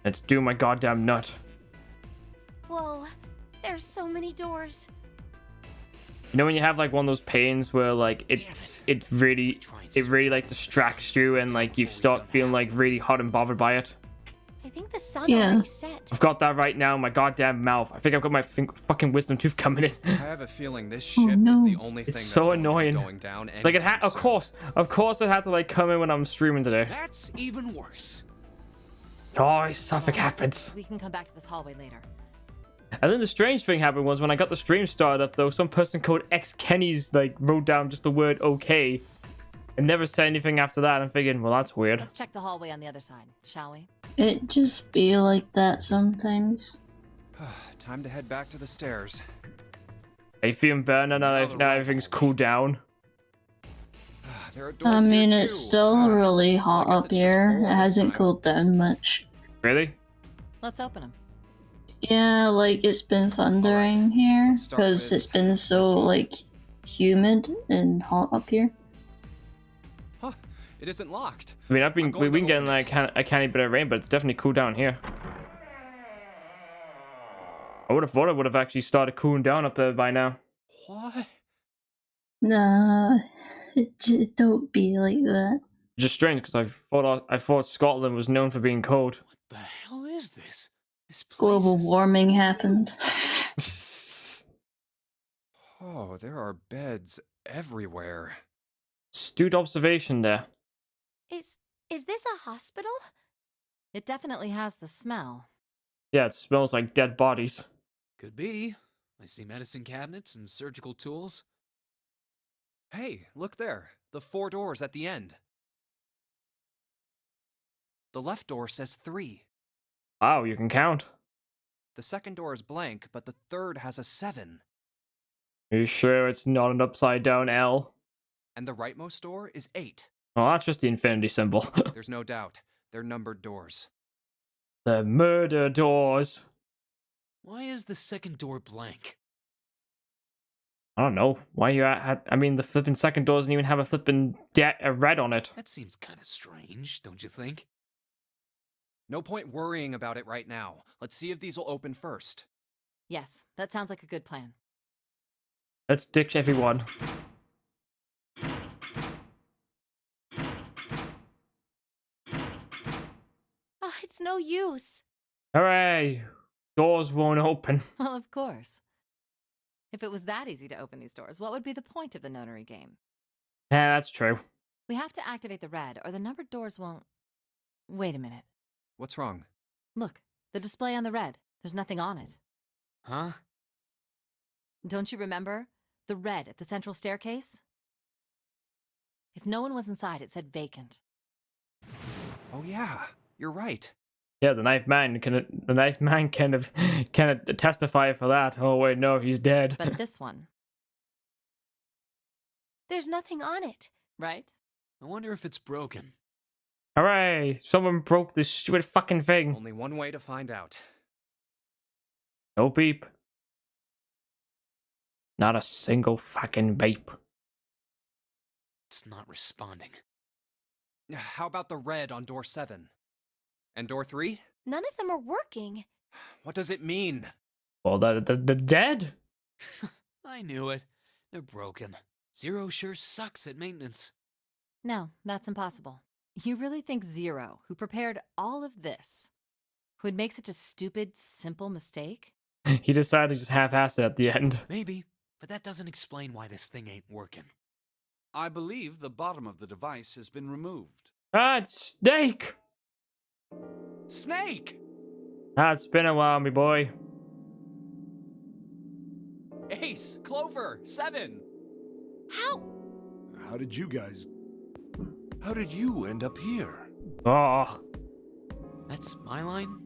Let's do my goddamn nut. Whoa, there's so many doors. You know when you have like one of those pains where like it really like distracts you and like you start feeling like really hot and bothered by it? I think the sun Yeah. already set. I've got that right now in my goddamn mouth. I think I've got my fucking wisdom tooth coming in. I have a feeling this ship is no. the only thing It's that's so going to be annoying. going down. Like it anytime of soon. course it had to like come in when I'm streaming today. That's even worse. Oh, stuff happens. We can come back to this hallway later. And then the strange thing happened was when I got the stream started up though, some person called X Kenny's like wrote down just the word okay and never said anything after that. I'm thinking, well, that's weird. Let's check the hallway on the other side, shall we? It just be like that sometimes. Time to head back to the stairs. Are you feeling better now everything's cooled down? There are doors I mean, here it's too. still really I hot guess up it's just here. four It this hasn't time. cooled down much. Really? Let's open them. Yeah, like it's been thundering here let's start because with it's been this so one. like humid and hot up here. Huh, it isn't locked. I mean, I'm going we've been to getting open like a canny bit of rain, but it's definitely cooled down here. I would have thought it would have actually started cooling down up there by now. What? Nah, it just don't be like that. Just strange because I thought Scotland was known for being cold. What the hell is this? This place Global is... warming happened. Oh, there are beds everywhere. Astute observation there. Is this a hospital? It definitely has the smell. Yeah, it smells like dead bodies. Could be. I see medicine cabinets and surgical tools. Hey, look there. The 4 doors at the end. The left door says 3. Wow, you can count. The second door is blank, but the third has a 7. Are you sure it's not an upside down L? And the rightmost door is 8. Well, that's just the infinity symbol. There's no doubt. They're numbered doors. The murder doors. Why is the second door blank? I don't know. Why you I mean, the flipping second door doesn't even have a flipping red on it. That seems kind of strange, don't you think? No point worrying about it right now. Let's see if these will open first. Yes, that sounds like a good plan. Let's ditch everyone. Oh, it's no use. Hooray! Doors won't open. Well, of course. If it was that easy to open these doors, what would be the point of the nonary game? Yeah, that's true. We have to activate the red, or the numbered doors won't... Wait a minute. What's wrong? Look, the display on the red. There's nothing on it. Huh? Don't you remember? The red at the central staircase? If no one was inside, it said vacant. Oh yeah, you're right. Yeah, the knife man can testify for that. Oh wait, no, he's dead. But this one, There's nothing on it. right? I wonder if it's broken. Hooray! Someone broke this stupid fucking thing. Only one way to find out. No beep. Not a single fucking beep. It's not responding. How about the red on door 7? And door 3? None of them are working. What does it mean? Well, the dead. I knew it. They're broken. Zero sure sucks at maintenance. No, that's impossible. You really think Zero, who prepared all of this, would make such a stupid, simple mistake? He decided to just half-ass it at the end. Maybe, but that doesn't explain why this thing ain't working. I believe the bottom of the device has been removed. Ah, it's Snake! Snake! Ah, it's been a while, me boy. Ace! Clover! 7! How? How did you end up here? Oh, That's my line?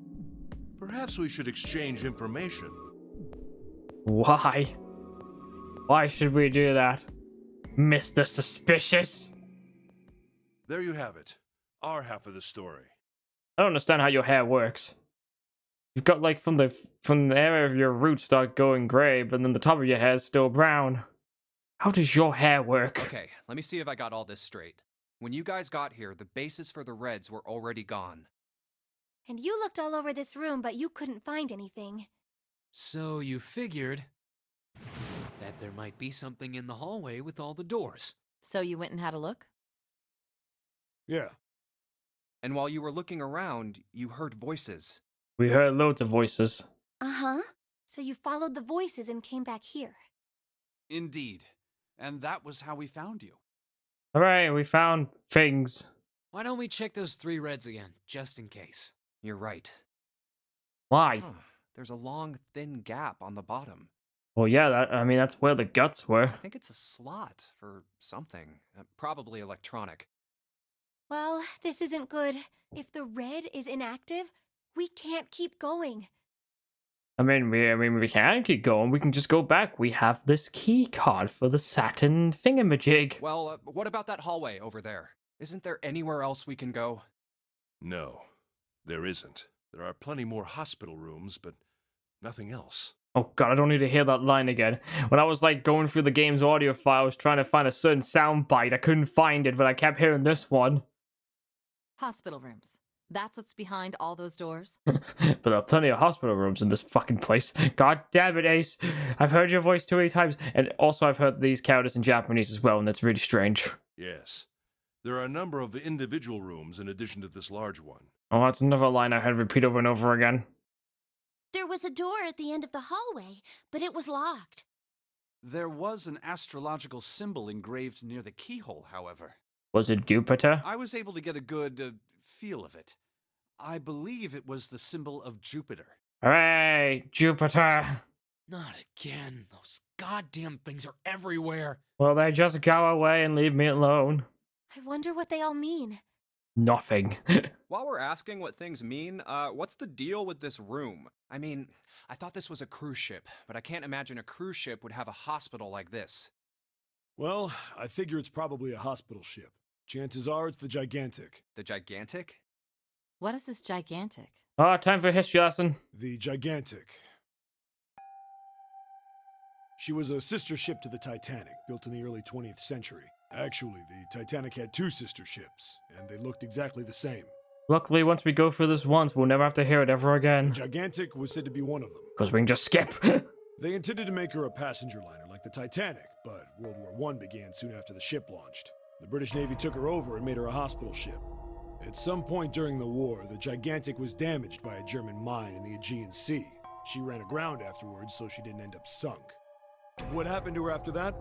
Perhaps we should exchange information. why? Why should we do that? Mr. Suspicious? There you have it. Our half of the story. I don't understand how your hair works. You've got like from the area of your roots start going gray, but then the top of your hair is still brown. How does your hair work? Okay, let me see if I got all this straight. When you guys got here, the bases for the Reds were already gone. And you looked all over this room, but you couldn't find anything. So you figured that there might be something in the hallway with all the doors. So you went and had a look? Yeah. And while you were looking around, you heard voices. We heard loads of voices. Uh-huh. So you followed the voices and came back here. Indeed. And that was how we found you. Alright, we found things. Why don't we check those 3 Reds again, just in case? You're right. Why? Huh, there's a long, thin gap on the bottom. Well, yeah, that's where the guts were. I think it's a slot for something. Probably electronic. Well, this isn't good. If the red is inactive, we can't keep going. I mean, we can keep going. We can just go back. We have this key card for the Saturn thingamajig. Well, what about that hallway over there? Isn't there anywhere else we can go? No, there isn't. There are plenty more hospital rooms, but nothing else. Oh god, I don't need to hear that line again. When I was like going through the game's audio files trying to find a certain sound bite, I couldn't find it, but I kept hearing this one. Hospital rooms. That's what's behind all those doors? But there are plenty of hospital rooms in this fucking place. God damn it, Ace. I've heard your voice too many times, and also I've heard these characters in Japanese as well, and that's really strange. Yes. There are a number of individual rooms in addition to this large one. Oh, that's another line I heard repeat over and over again. There was a door at the end of the hallway, but it was locked. There was an astrological symbol engraved near the keyhole, however. Was it Jupiter? I was able to get a good feel of it. I believe it was the symbol of Jupiter. Hooray, Jupiter! Not again. Those goddamn things are everywhere. Well, they just go away and leave me alone. I wonder what they all mean. Nothing. While we're asking what things mean, what's the deal with this room? I mean, I thought this was a cruise ship, but I can't imagine a cruise ship would have a hospital like this. Well, I figure it's probably a hospital ship. Chances are it's the Gigantic. The Gigantic? What is this gigantic? Oh, time for a history lesson. The Gigantic. She was a sister ship to the Titanic, built in the early 20th century. Actually, the Titanic had 2 sister ships, and they looked exactly the same. Luckily, once we go through this once, we'll never have to hear it ever The again. Gigantic was said to be one of them. Because we can just skip. They intended to make her a passenger liner like the Titanic, but World War I began soon after the ship launched. The British Navy took her over and made her a hospital ship. At some point during the war, the Gigantic was damaged by a German mine in the Aegean Sea. She ran aground afterwards, so she didn't end up sunk. What happened to her after that?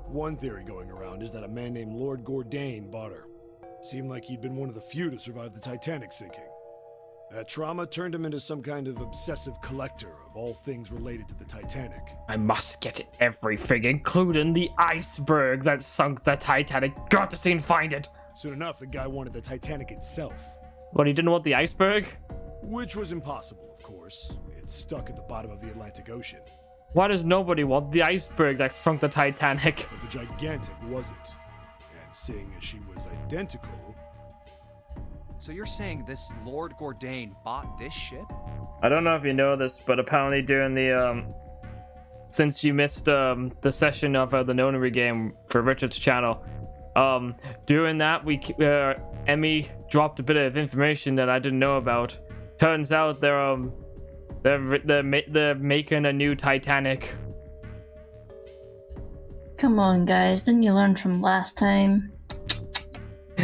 One theory going around is that a man named Lord Gourdane bought her. Seemed like he'd been one of the few to survive the Titanic sinking. That trauma turned him into some kind of obsessive collector of all things related to the Titanic. I must get everything, including the iceberg that sunk the Titanic. Got to see and find it. Soon enough, the guy wanted the Titanic itself. But he didn't want the iceberg? Which was impossible, of course. It's stuck at the bottom of the Atlantic Ocean. Why does nobody want the iceberg that sunk the Titanic? But the Gigantic wasn't. And seeing as she was identical... So you're saying this Lord Gourdane bought this ship? I don't know if you know this, but apparently during the, since you missed, the session of the Nonary game for Richard's channel, during that, Emmy dropped a bit of information that I didn't know about. Turns out they're making a new Titanic. Come on, guys. Didn't you learn from last time?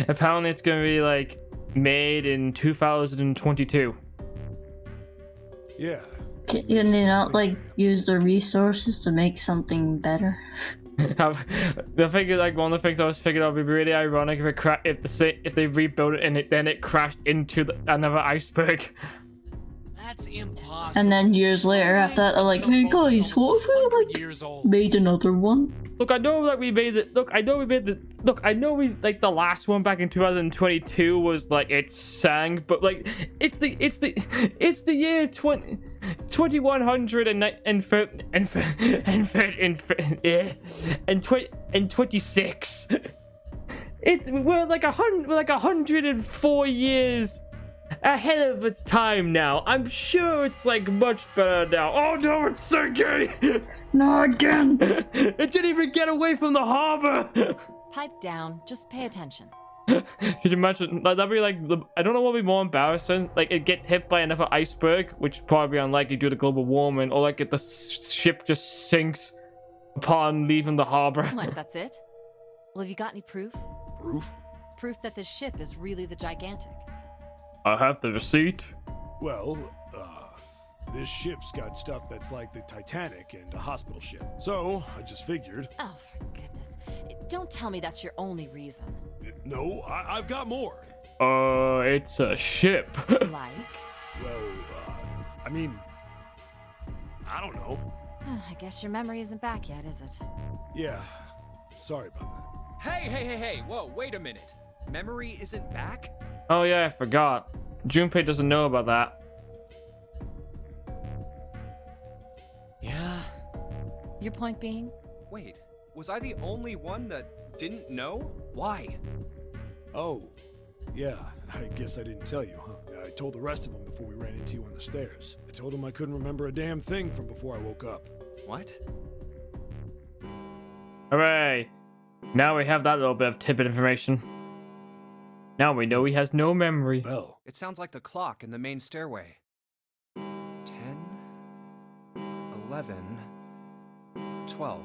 Apparently it's gonna be, like, made in 2022. Yeah. Can you not, like, use the resources to make something better? The thing is, like, one of the things I was thinking of would be really ironic if they rebuilt it and then it crashed into another iceberg. That's impossible. And then years later after that, they're like, hey guys, what if we, like, made another one? Look, I know that we made it. Look, I know we like the last one back in 2022 was like it sang, but like it's the year 2100 and 26. We're like 104 years ahead of its time now. I'm sure it's like much better now. Oh no, it's sinking! No, again. It didn't even get away from the harbor. Pipe down. Just pay attention. Could you imagine? Like, that'd be like, I don't know what would be more embarrassing. Like, it gets hit by another iceberg, which is probably unlikely due to global warming, or like if the ship just sinks upon leaving the harbor. What, that's it? Well, have you got any proof? Proof? Proof that this ship is really the Gigantic. I have the receipt. Well, this ship's got stuff that's like the Titanic and a hospital ship. So, I just figured... Oh, for goodness. Don't tell me that's your only reason. No, I've got more. It's a ship. Like? Well, I mean... I don't know. I guess your memory isn't back yet, is it? Yeah, sorry about that. Hey, whoa, wait a minute. Memory isn't back? Oh yeah, I forgot. Junpei doesn't know about that. Yeah. Your point being? Wait, was I the only one that didn't know? Why? Oh, yeah, I guess I didn't tell you, huh? I told the rest of them before we ran into you on the stairs. I told them I couldn't remember a damn thing from before I woke up. What? Hooray! Now we have that little bit of tidbit information. Now we know he has no memory. Bell. It sounds like the clock in the main stairway. 10, 11, 12.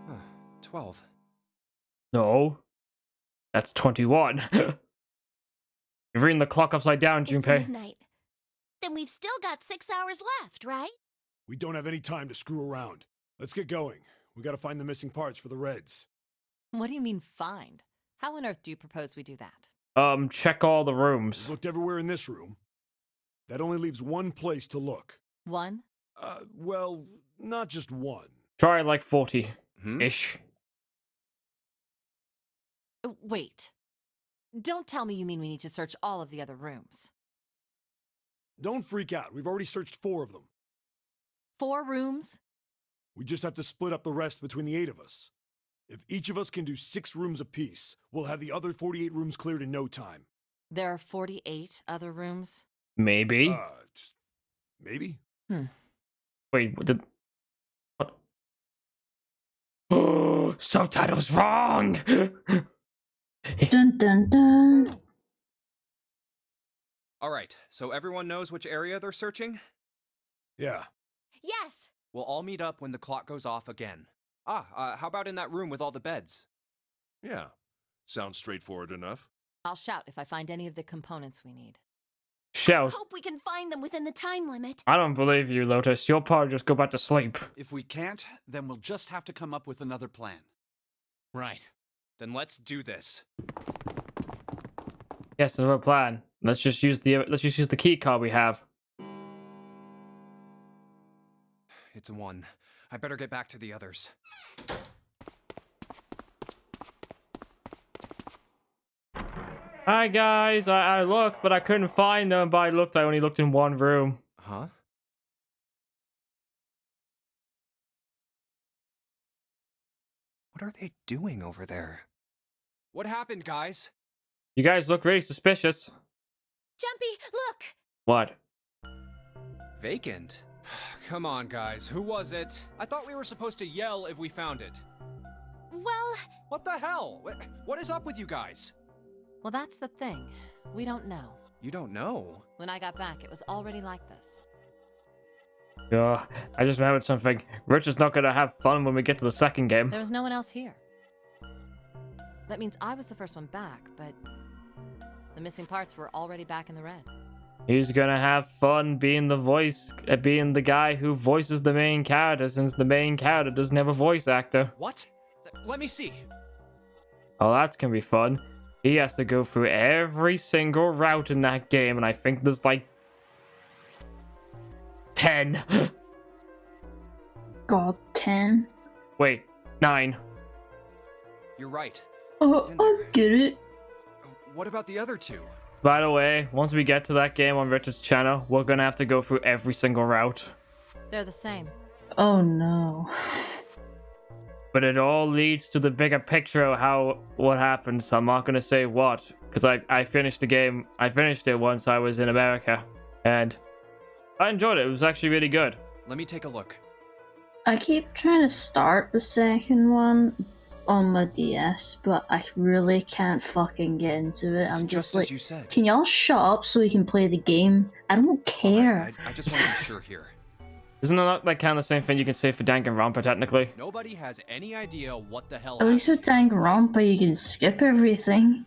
Huh, 12. No. That's 21. You're reading the clock upside down, It's Junpei. midnight. Then we've still got 6 hours left, right? We don't have any time to screw around. Let's get going. We gotta find the missing parts for the Reds. What do you mean, find? How on earth do you propose we do that? Check all the rooms. We've looked everywhere in this room. That only leaves one place to look. One? Well, not just one. Try like 40-ish. Wait. Don't tell me you mean we need to search all of the other rooms. Don't freak out. We've already searched 4 of them. 4 rooms? We just have to split up the rest between the 8 of us. If each of us can do 6 rooms apiece, we'll have the other 48 rooms cleared in no time. There are 48 other rooms? Maybe. Maybe? Wait, what did... What? Oh, subtitles wrong! Dun dun dun. Alright, so everyone knows which area they're searching? Yeah. Yes! We'll all meet up when the clock goes off again. How about in that room with all the beds? Yeah, sounds straightforward enough. I'll shout if I find any of the components we need. Shout. Hope we can find them within the time limit. I don't believe you, Lotus. You'll probably just go back to sleep. If we can't, then we'll just have to come up with another plan. Right. Then let's do this. Yes, there's a plan. Let's just use the key card we have. It's a 1. I better get back to the others. Hi guys, I looked, but I couldn't find them. But I only looked in one room. Huh? What are they doing over there? What happened, guys? You guys look really suspicious. Jumpy, look! What? Vacant? Come on, guys. Who was it? I thought we were supposed to yell if we found it. Well, What the hell? What is up with you guys? Well, that's the thing. We don't know. You don't know? When I got back, it was already like this. I just remembered something. Rich is not gonna have fun when we get to the second game. There was no one else here. That means I was the first one back, but the missing parts were already back in the red. He's gonna have fun being being the guy who voices the main character, since the main character doesn't have a voice actor. What? Let me see. Oh, that's gonna be fun. He has to go through every single route in that game, and I think there's like 10. God, 10. Wait, 9. You're right. Oh, It's in I there. get it. What about the other 2? By the way, once we get to that game on Richard's channel, we're gonna have to go through every single route. They're the same. Oh no. But it all leads to the bigger picture of what happened, so I'm not gonna say what, because I finished the game. I finished it once I was in America, and I enjoyed it. It was actually really good. Let me take a look. I keep trying to start the second one on my DS, but I really can't fucking get into it. It's I'm just like, as you said. can y'all shut up so we can play the game? I don't All care. right, I just want to be sure here. Isn't that like kind of the same thing you can say for Danganronpa technically? Nobody has any idea what the hell At least with happened here, right? Danganronpa, you can skip everything.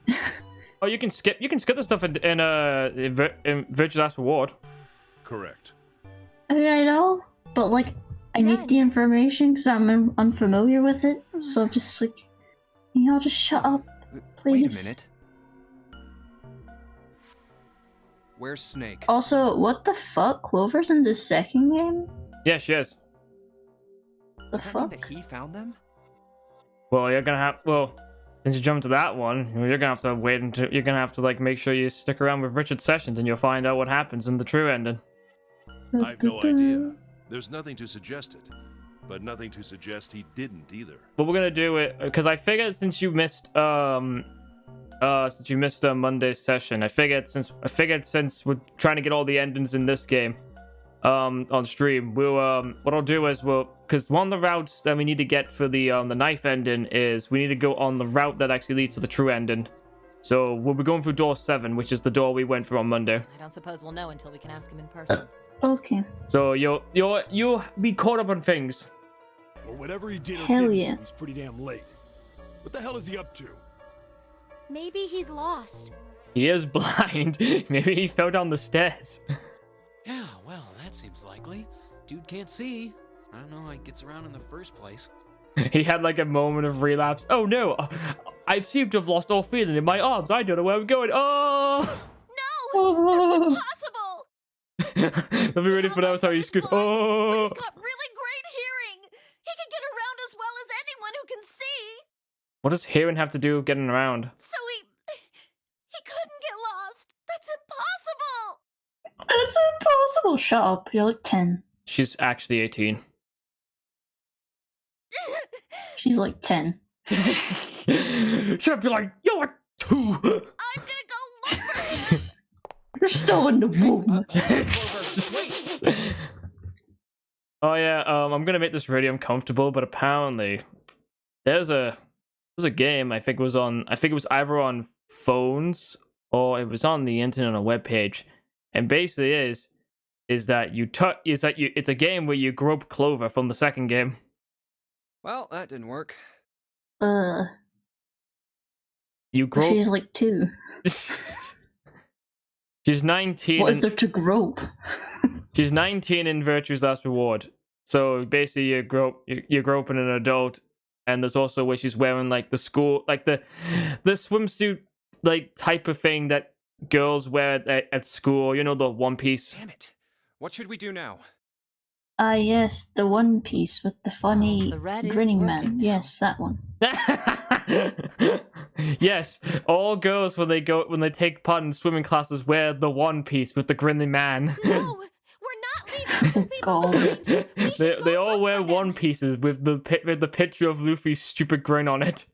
Oh, you can skip the stuff in Virtual Last Reward. Correct. I mean, I know, but like, I need the information because I'm unfamiliar with it. So I'm just like, can y'all just shut up, please? Wait a minute. Where's Snake? Also, what the fuck? Clover's in the second game? Yeah, she is. The Does that mean fuck? that he found them? Well, you're gonna have since you jumped to that one, you're gonna have to wait until you're gonna have to like make sure you stick around with Richard Sessions, and you'll find out what happens in the true ending. I've no idea. There's nothing to suggest it, but nothing to suggest he didn't either. But we're gonna do it because I figured since you missed Monday's session, I figured since we're trying to get all the endings in this game on stream, we'll what I'll do is because one of the routes that we need to get for the knife ending is we need to go on the route that actually leads to the true ending. So we'll be going through door 7, which is the door we went through on Monday. I don't suppose we'll know until we can ask him in person. Okay. So you'll be caught up on things. Or whatever he did or Hell didn't yeah. do, he's pretty damn late. What the hell is he up to? Maybe he's lost. He is blind. Maybe he fell down the stairs. Yeah, well, that seems likely. Dude can't see. I don't know how he gets around in the first place. He had like a moment of relapse. Oh no, I seem to have lost all feeling in my arms. I don't know where I'm going. Oh! No! That's impossible! That'd be really fun. That was how you scream. But Oh! he's got really great hearing! He can get around as well as anyone who can see! What does hearing have to do with getting around? So he couldn't get lost! That's impossible! That's impossible. Shut up. You're like 10. She's actually 18. She's like 10. Shut up, you're like 2. I'm gonna go look for him! You're still in the womb. Oh yeah, I'm gonna make this really uncomfortable, but apparently there's a game I think it was either on phones or it was on the internet on a webpage, and basically it's a game where you grope Clover from the second game. Well, that didn't work. You grope. She's like 2. She's 19. What is there to grope? She's 19 in Virtue's Last Reward. So basically, you're groping an adult, and there's also where she's wearing like the school, like the swimsuit like type of thing that girls wear at school. You know, the one piece. Damn it. What should we do now? Ah, yes, the one piece with the funny the red is grinning working man. now. Yes, that one. Yes, all girls when they take part in swimming classes wear the one piece with the grinning man. No! We're not leaving two people God. behind! We should They go all look wear for them. one pieces with the picture of Luffy's stupid grin on it.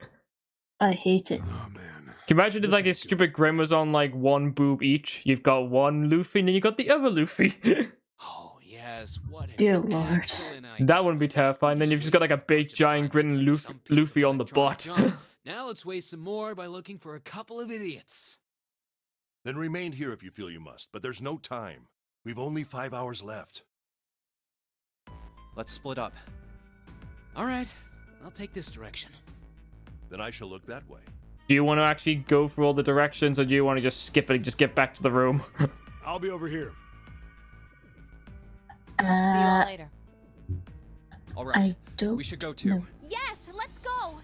I hate it. Oh man. Can you imagine if like his This is stupid grin was on like one boob each? You've got one Luffy and then you got the other Luffy. Oh, yes, what an Dear Lord. excellent idea. That wouldn't be terrifying. Then you've just got like a big giant grinning Luffy on the butt. Now let's waste some more by looking for a couple of idiots. Then remain here if you feel you must, but there's no time. We've only 5 hours left. Let's split up. All right, I'll take this direction. Then I shall look that way. Do you want to actually go through all the directions, or do you want to just skip it and just get back to the room? I'll be over here. See you all later. All right. I don't We should go too. know. Yes, let's go!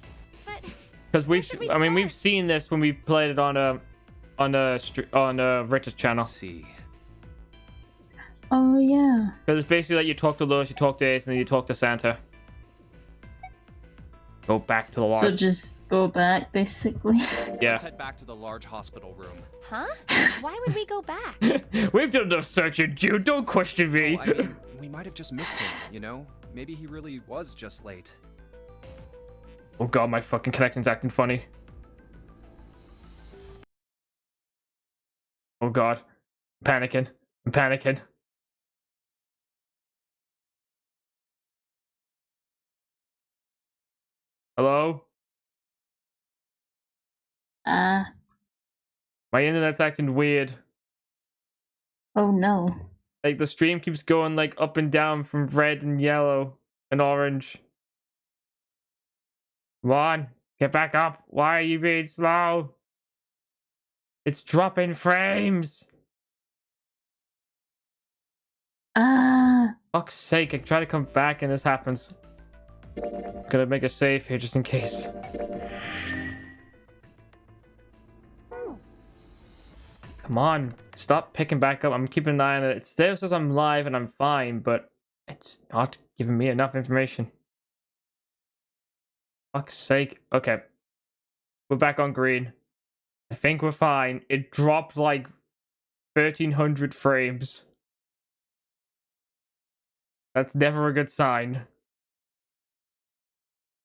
But Because Where should we we've start? seen this when we played it on Richard's channel. Let's see. Oh, yeah. Because it's basically like you talk to Lois, you talk to Ace, and then you talk to Santa. Go back to the lodge. So just go back, basically. Yeah. Let's head back to the large hospital room. huh? Why would we go back? We've done enough searching, Jude. Don't question me. Well, I mean, we might have just missed him, you know? Maybe he really was just late. Oh god, my fucking connection's acting funny. Oh god. I'm panicking. I'm panicking. Hello? My internet's acting weird. Oh no. Like, the stream keeps going, like, up and down from red and yellow and orange. Come on, get back up. Why are you being slow? It's dropping frames. Fuck's sake, I try to come back and this happens. Gonna make a save here just in case. Come on, stop picking back up. I'm keeping an eye on it. It still says I'm live and I'm fine, but it's not giving me enough information. Fuck's sake. Okay. We're back on green. I think we're fine. It dropped like 1300 frames. That's never a good sign.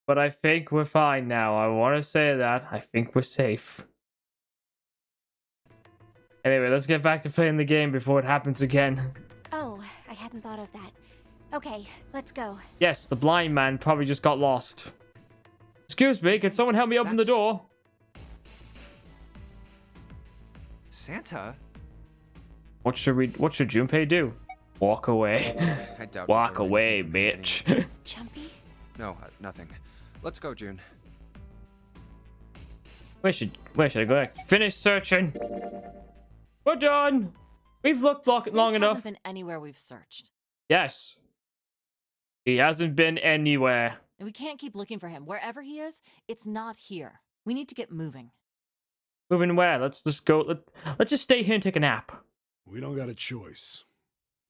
But I think we're fine now. I want to say that. I think we're safe. Anyway, let's get back to playing the game before it happens again. Oh, I hadn't thought of that. Okay, let's go. Yes, the blind man probably just got lost. Excuse me, can someone help me open the door? Santa? What should Junpei do? Walk away. I doubt Walk we learned away, anything from the bitch. beginning. Jumpy? No, nothing. Let's go, June. Where should I go? Finish searching. We're done. We've looked long Snake enough. hasn't been anywhere we've searched. Yes. He hasn't been anywhere. And we can't keep looking for him. Wherever he is, it's not here. We need to get moving. Moving where? Let's just go. Let's just stay here and take a nap. We don't got a choice.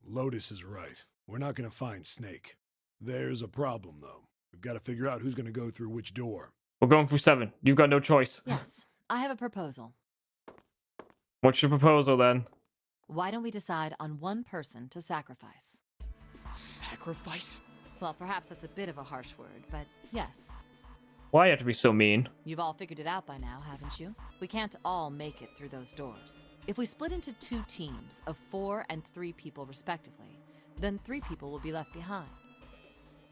Lotus is right. We're not gonna find Snake. There's a problem, though. We've got to figure out who's gonna go through which door. We're going through 7. You've got no choice. Yes, I have a proposal. What's your proposal then? Why don't we decide on one person to sacrifice? Sacrifice? Well, perhaps that's a bit of a harsh word, but yes. Why you have to be so mean? You've all figured it out by now, haven't you? We can't all make it through those doors. If we split into 2 teams of 4 and 3 people respectively, then 3 people will be left behind.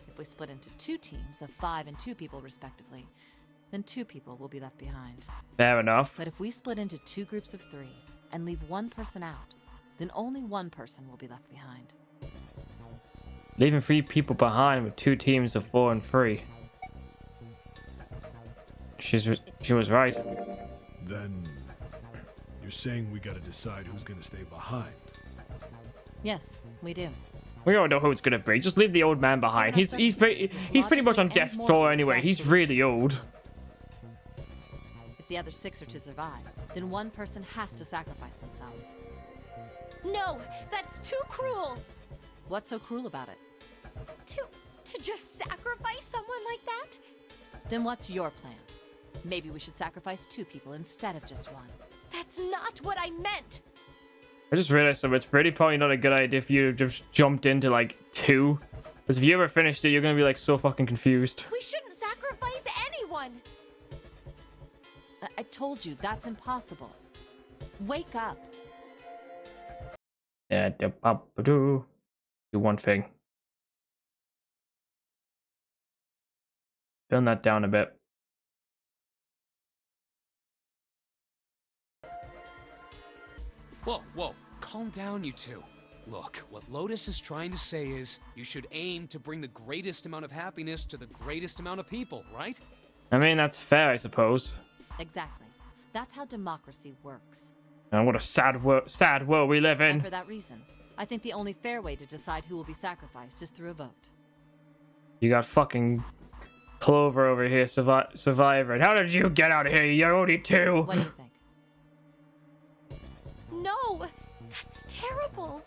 If we split into 2 teams of 5 and 2 people respectively, then 2 people will be left behind. Fair enough. But if we split into 2 groups of 3 and leave 1 person out, then only 1 person will be left behind. Leaving 3 people behind with 2 teams of 4 and 3. She was right. Then you're saying we gotta decide who's gonna stay behind. Yes, we do. We don't know who it's gonna be. Just leave the old man behind. He's pretty much on death's door anyway. He's really old. If the other 6 are to survive, then 1 person has to sacrifice themselves. No, that's too cruel. What's so cruel about it? To just sacrifice someone like that? Then what's your plan? Maybe we should sacrifice 2 people instead of just 1. That's not what I meant. I just realized something. It's pretty probably not a good idea if you just jumped into like 2. Because if you ever finished it, you're gonna be like so fucking confused. We shouldn't sacrifice anyone. I told you, that's impossible. Wake up. Yeah, do one thing. Turn that down a bit. Whoa, calm down, you two. Look, what Lotus is trying to say is, you should aim to bring the greatest amount of happiness to the greatest amount of people, right? I mean, that's fair, I suppose. Exactly. That's how democracy works. And what a sad world we live in. And for that reason, I think the only fair way to decide who will be sacrificed is through a vote. You got fucking Clover over here surviving. How did you get out of here? You're only 2. What do you think? No, that's terrible.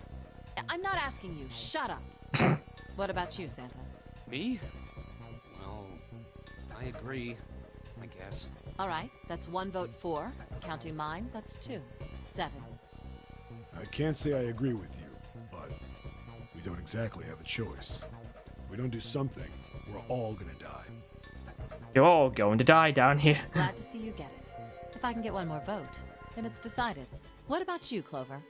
I'm not asking you. Shut up. What about you, Santa? Me? Well, I agree, I guess. All right, that's 1 vote for. Counting mine, that's 2. 7. I can't say I agree with you, but we don't exactly have a choice. If we don't do something, we're all gonna die. You're all going to die down here. Glad to see you get it. If I can get 1 more vote, then it's decided. What about you, Clover?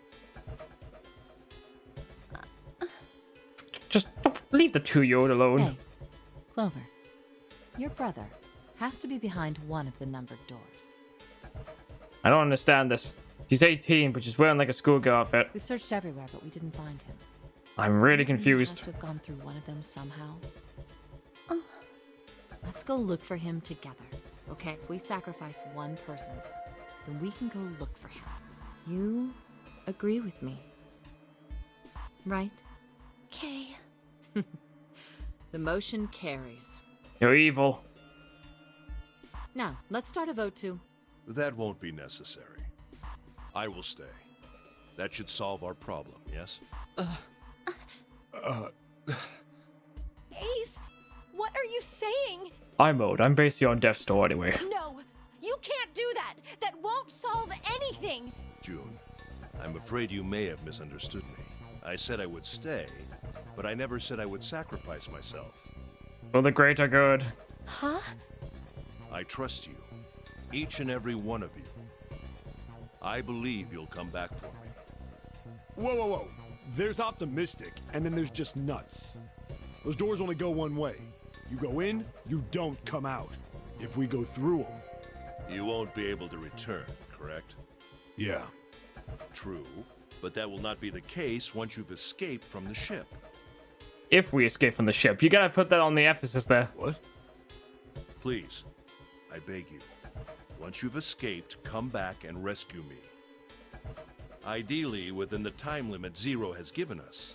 Just leave the 2-year-old alone. Hey, Clover. Your brother. Has to be behind one of the numbered doors. I don't understand this. She's 18, but she's wearing like a schoolgirl outfit. We've searched everywhere, but we didn't find him. I'm really Maybe he confused. has to have gone through one of them somehow. Let's go look for him together. Okay, if we sacrifice one person, then we can go look for him. You agree with me, right? Okay. The motion carries. You're evil. Now, let's start a vote to... That won't be necessary. I will stay. That should solve our problem, yes? Ace, what are you saying? I'm basically on death's door anyway. No, you can't do that. That won't solve anything. June, I'm afraid you may have misunderstood me. I said I would stay, but I never said I would sacrifice myself. For the greater good. Huh? I trust you, each and every one of you. I believe you'll come back for me. Whoa, whoa, whoa. There's optimistic, and then there's just nuts. Those doors only go one way. You go in, you don't come out. If we go through them. You won't be able to return, correct? Yeah. True, but that will not be the case once you've escaped from the ship. If we escape from the ship, you gotta put that on the emphasis there. What? Please, I beg you. Once you've escaped, come back and rescue me. Ideally, within the time limit Zero has given us.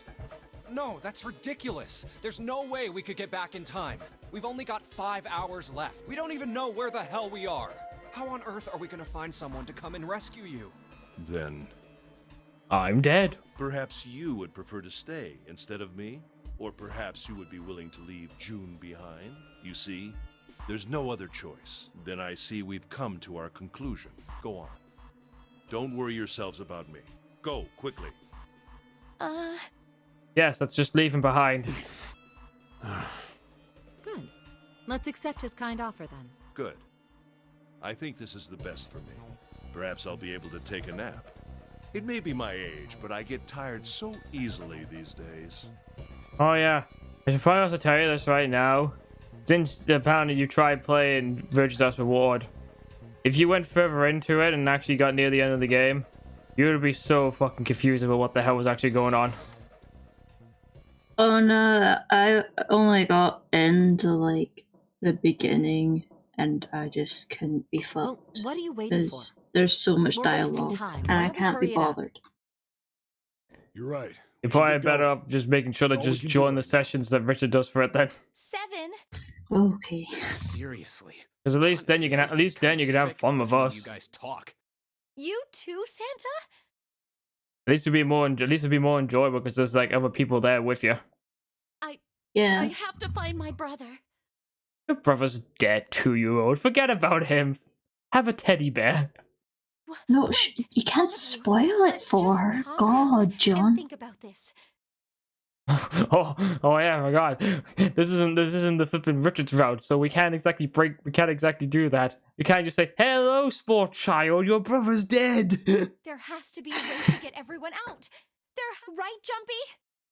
No, that's ridiculous. There's no way we could get back in time. We've only got 5 hours left. We don't even know where the hell we are. How on earth are we gonna find someone to come and rescue you? Then, I'm dead. perhaps you would prefer to stay instead of me? Or perhaps you would be willing to leave June behind? You see, there's no other choice. Then I see we've come to our conclusion. Go on. Don't worry yourselves about me. Go, quickly. Yes, let's just leave him behind. Good. Let's accept his kind offer then. Good. I think this is the best for me. Perhaps I'll be able to take a nap. It may be my age, but I get tired so easily these days. Oh yeah, I should probably also tell you this right now. Since apparently you tried playing Virtue's Last Reward, if you went further into it and actually got near the end of the game, you would be so fucking confused about what the hell was actually going on. Oh no, I only got into like the beginning and I just couldn't be Well, fucked. what are you waiting for? There's so much We're wasting dialogue time. and Why I don't we can't be hurry it up? bothered. You're right. You're We should probably get better going. up just making sure to That's all we just can do join the right now. sessions that Richard does for it then. 7. Okay. Seriously. Because at least then you can have fun with us. You guys talk. You too, Santa? At least it'd be more enjoyable because there's like other people there with you. I Yeah. have to find my brother. Your brother's dead, 2-year-old. Forget about him. Have a teddy bear. No, What? you can't All of you, spoil it just for her. calm down God, and John. think about this. oh yeah, my God. This isn't the flipping Richards route, so we can't exactly do that. You can't just say, "Hello, sport child, your brother's dead." There has to be a way to get everyone out. They're right, Jumpy?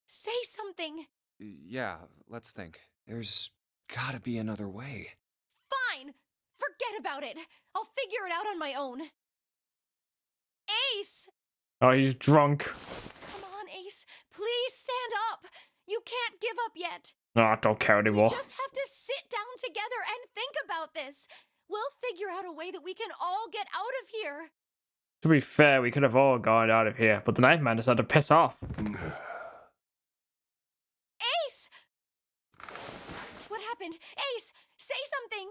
Say something. Yeah, let's think. There's gotta be another way. Fine. Forget about it. I'll figure it out on my own. Ace! Oh, he's drunk. Come on, Ace. Please stand up. You can't give up yet. Oh, I don't care We anymore. just have to sit down together and think about this. We'll figure out a way that we can all get out of here. To be fair, we could have all gone out of here, but the Knife Man decided to piss off. Ace! What happened? Ace, say something.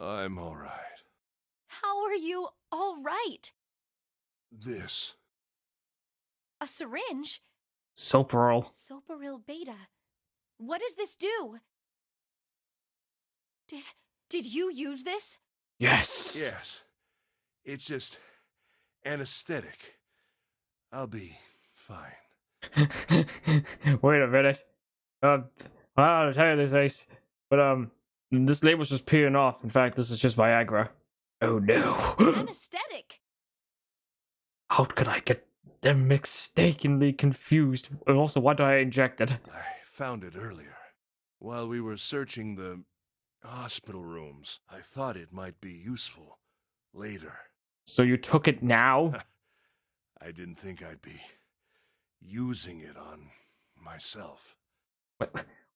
I'm all right. How are you all right? This. A syringe? Soperol. Soparil beta. What does this do? Did you use this? Yes. Yes. It's just anesthetic. I'll be fine. Wait a minute. I don't tell you this, Ace, but this label's just peeling off. In fact, this is just Viagra. Oh no. Anesthetic. How could I get them mistakenly confused? And also, why do I inject it? I found it earlier. While we were searching the hospital rooms. I thought it might be useful later. So you took it now? I didn't think I'd be using it on myself.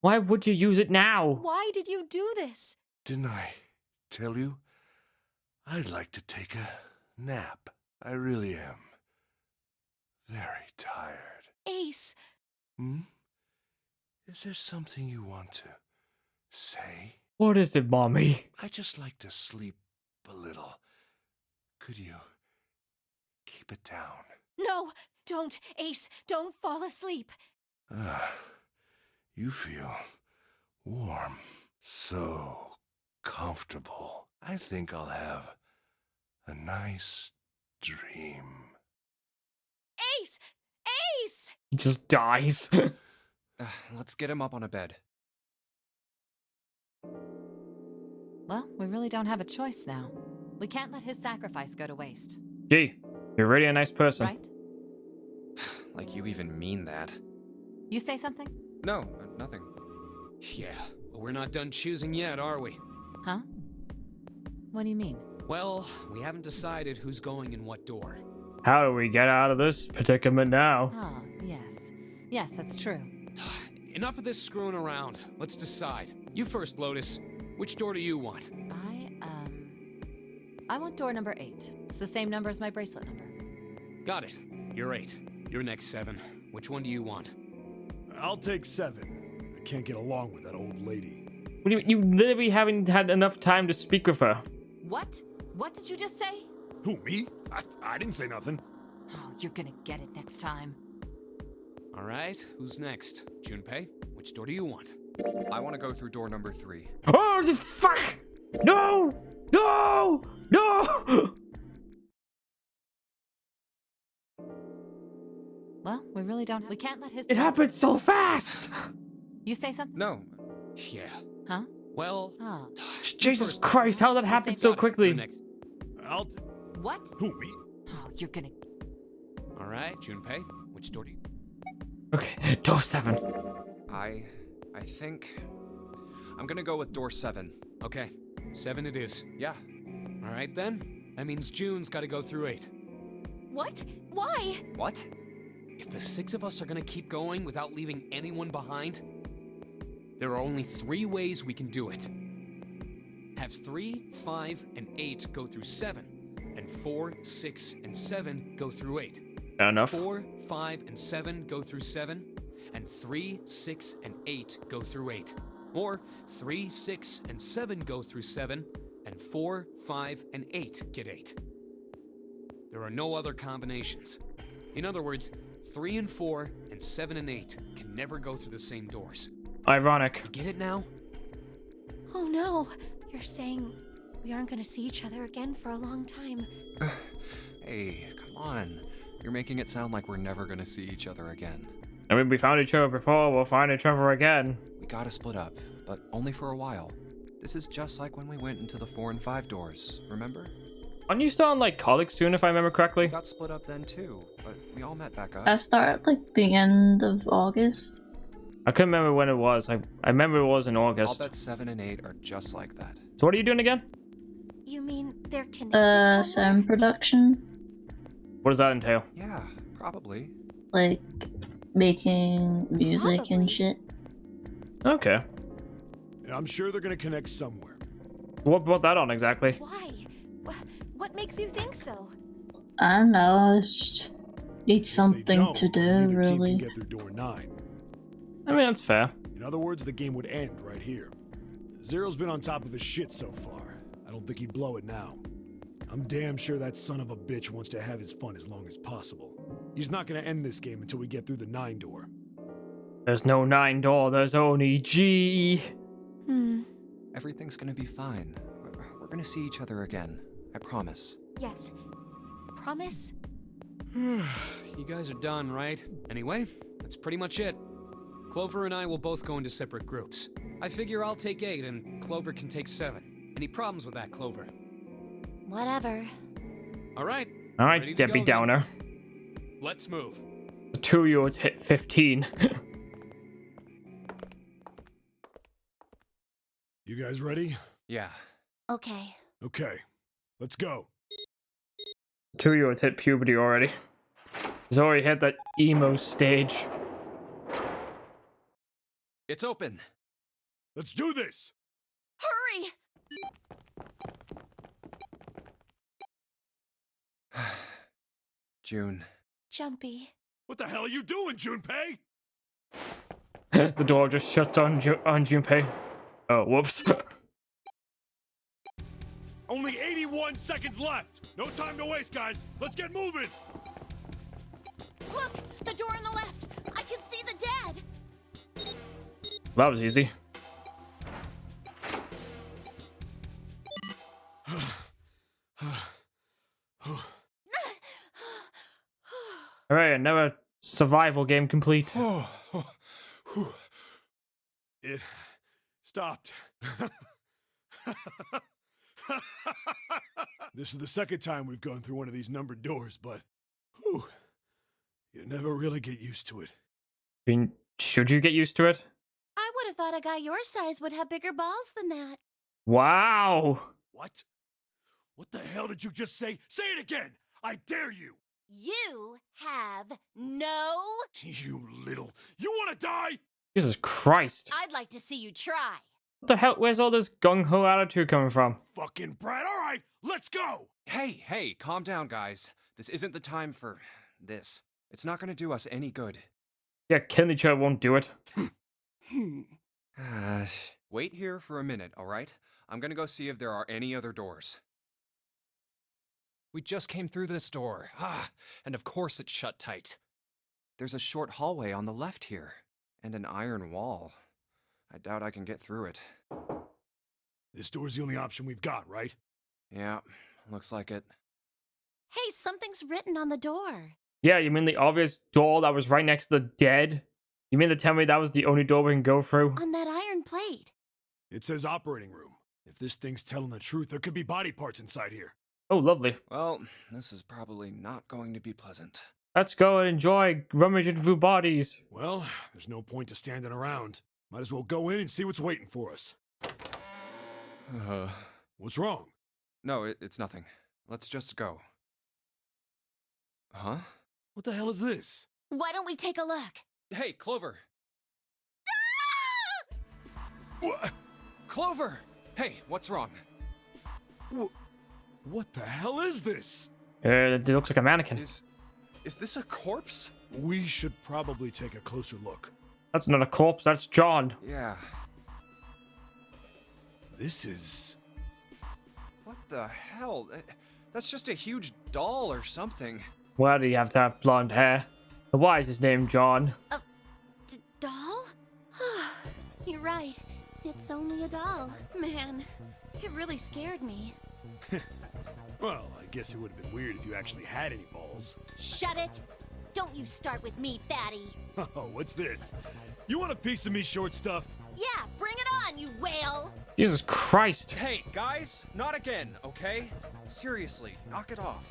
Why would you use it now? Why did you do this? Didn't I tell you? I'd like to take a nap. I really am. Very tired. Ace, Is there something you want to say? What is it, Mommy? I just like to sleep a little. Could you keep it down? no, don't, Ace, don't fall asleep. You feel warm. So comfortable. I think I'll have a nice dream. Ace! Ace! He just dies. Let's get him up on a bed. Well, we really don't have a choice now. We can't let his sacrifice go to waste. Gee, you're really a nice person. Right? Like you even mean that. You say something? No, nothing. Yeah, but we're not done choosing yet, are we? Huh? What do you mean? Well, we haven't decided who's going in what door. How do we get out of this predicament now? Oh, yes. Yes, that's true. Enough of this screwing around. Let's decide. You first, Lotus. Which door do you want? I want door number 8. It's the same number as my bracelet number. Got it. You're 8. You're next 7. Which one do you want? I'll take 7. I can't get along with that old lady. What do you literally haven't had enough time to speak with her. What? What did you just say? Who, me? I didn't say nothing. Oh, you're gonna get it next time. All right, who's next? Junpei, which door do you want? I want to go through door number 3. Oh, the fuck! No! No! No! Well, we really don't. We can't let his. It happened so fast! You say something? No. Yeah. Huh? Well, Oh. Jesus first. Christ, how did that happen so got it. quickly? You're next. I'll... What? Who, me? Oh, you're gonna. All right, Junpei, which door do you... Okay, door 7. I think I'm gonna go with door 7. Okay, 7 it is. Yeah. All right, then. That means June's got to go through 8. What? Why? What? If the 6 of us are gonna keep going without leaving anyone behind, there are only 3 ways we can do it. Have 3, 5, and 8 go through 7, and 4, 6, and 7 go through 8. Fair enough. 4, 5, and 7 go through 7, and 3, 6, and 8 go through 8. Or 3, 6, and 7 go through 7, and 4, 5, and 8 get 8. There are no other combinations. In other words, 3 and 4 and 7 and 8 can never go through the same doors. Ironic. You get it now? Oh no, you're saying we aren't gonna see each other again for a long time. Hey, come on. You're making it sound like we're never gonna see each other again. I mean, we found each other before, we'll find each other again. We gotta split up, but only for a while. This is just like when we went into the 4 and 5 doors, remember? Aren't you still in, like, college soon, if I remember We correctly? got split up then too, but we all met back up. I start like the end of August. I couldn't remember when it was. I remember it was in I'll August. bet 7 and 8 are just like that. So what are you doing again? You mean they're connected somewhere? Sound production. What does that entail? Yeah, probably. Like making music Probably. and shit. Okay. I'm sure they're gonna connect somewhere. What brought that on exactly? Why? What makes you think so? I don't know, I just need If they something don't, to do, neither team really. can get through door 9. I mean, that's fair. In other words, the game would end right here. Zero's been on top of his shit so far. I don't think he'd blow it now. I'm damn sure that son of a bitch wants to have his fun as long as possible. He's not gonna end this game until we get through the 9 door. There's no 9 door, there's only G. Everything's gonna be fine. We're gonna see each other again. I promise. Yes. Promise? You guys are done, right? Anyway, that's pretty much it. Clover and I will both go into separate groups. I figure I'll take 8 and Clover can take 7. Any problems with that, Clover? Whatever. All right. Alright, ready to Debbie go then. Downer. Let's move. The 2-year-olds hit 15. You guys ready? Yeah. Okay. Okay, let's go. 2-year-olds hit puberty already. He's already hit that emo stage. It's open. Let's do this! Hurry! June. Jumpy. What the hell are you doing, Junpei? The door just shuts on Junpei. Oh, whoops. Only 81 seconds left! No time to waste, guys! Let's get moving! Look! The door on the left! I can see the dead! That was easy. Alright, another survival game complete. It stopped. This is the second time we've gone through one of these numbered doors, but whew, you never really get used to it. I mean, should you get used to it? I would have thought a guy your size would have bigger balls than that. Wow! What? What the hell did you just say? Say it again! I dare you! You have no... You little... You wanna die? Jesus Christ. I'd like to see you try. What the hell? Where's all this gung-ho attitude coming from? Fucking brat, alright, let's go! Hey, calm down, guys. This isn't the time for this. It's not gonna do us any good. Yeah, killing each other won't do it. Wait here for a minute, alright? I'm gonna go see if there are any other doors. We just came through this door. And of course it's shut tight. There's a short hallway on the left here, and an iron wall. I doubt I can get through it. This door's the only option we've got, right? Yeah, looks like it. Hey, something's written on the door. Yeah, you mean the obvious door that was right next to the dead? You mean to tell me that was the only door we can go through? On that iron plate. It says operating room. If this thing's telling the truth, there could be body parts inside here. Oh, lovely. Well, this is probably not going to be pleasant. Let's go and enjoy rummaging through bodies. Well, there's no point to standing around. Might as well go in and see what's waiting for us. What's wrong? No, it's nothing. Let's just go. Huh? What the hell is this? Why don't we take a look? Hey, Clover! What? Clover! Hey, what's wrong? What the hell is this? It looks like a mannequin. Is this a corpse? We should probably take a closer look. That's not a corpse, that's John. Yeah. This is... What the hell? That's just a huge doll or something. Why do you have to have blonde hair? Why is his name John? Doll? You're right. It's only a doll. Man, it really scared me. Well, I guess it would have been weird if you actually had any balls. Shut it! Don't you start with me, fatty. Oh, what's this? You want a piece of me, short stuff? Yeah, bring it on, you whale! Jesus Christ. Hey, guys, not again, okay? Seriously, knock it off.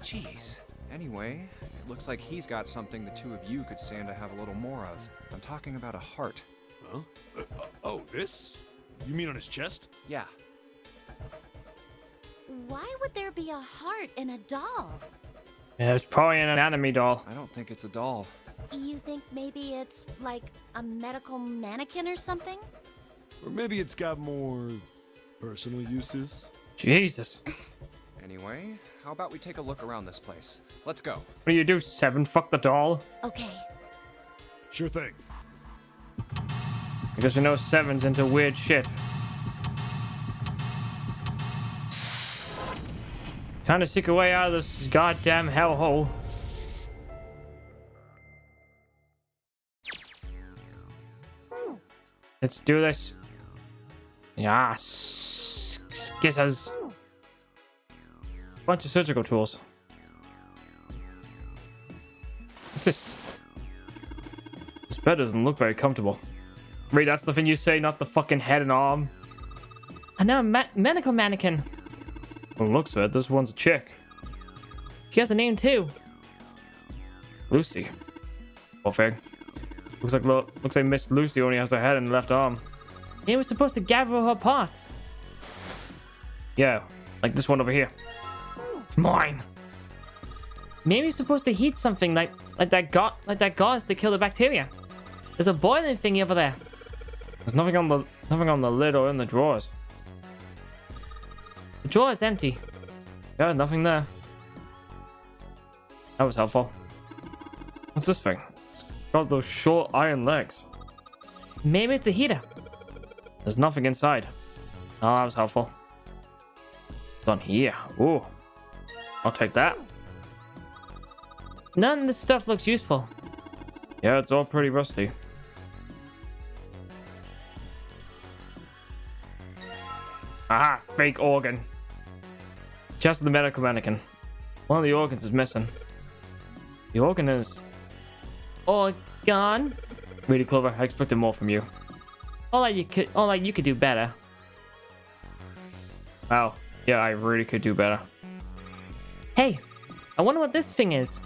Jeez. Anyway, it looks like he's got something the two of you could stand to have a little more of. I'm talking about a heart. Huh? Oh, this? You mean on his chest? Yeah. Why would there be a heart in a doll? Yeah, it's probably an anime doll. I don't think it's a doll. You think maybe it's like a medical mannequin or something? Or maybe it's got more personal uses? Jesus. Anyway, how about we take a look around this place? Let's go. What do you do, Seven? Fuck the doll? Okay. Sure thing. Because we know Seven's into weird shit. Time to seek a way out of this goddamn hellhole. Let's do this. Yeah, skizzers. Bunch of surgical tools. What's this? This bed doesn't look very comfortable. Wait, that's the thing you say, not the fucking head and arm. I know, medical mannequin. Well, looks of it, this one's a chick. She has a name too. Lucy. Poor thing. Looks like Miss Lucy only has her head and left arm. Maybe we're supposed to gather her parts. Yeah, like this one over here. It's mine. Maybe we're supposed to heat something like that gauze to kill the bacteria. There's a boiling thingy over there. There's nothing on the lid or in the drawers. The drawer is empty. Yeah, nothing there. That was helpful. What's this thing? It's got those short iron legs. Maybe it's a heater. There's nothing inside. Oh, that was helpful. It's on here. Ooh. I'll take that. None of this stuff looks useful. Yeah, it's all pretty rusty. Aha! Fake organ. Chest of the medical mannequin. One of the organs is missing. The organ is... gone. Really clever. I expected more from you. All that you could do better. Wow. Yeah, I really could do better. Hey, I wonder what this thing is.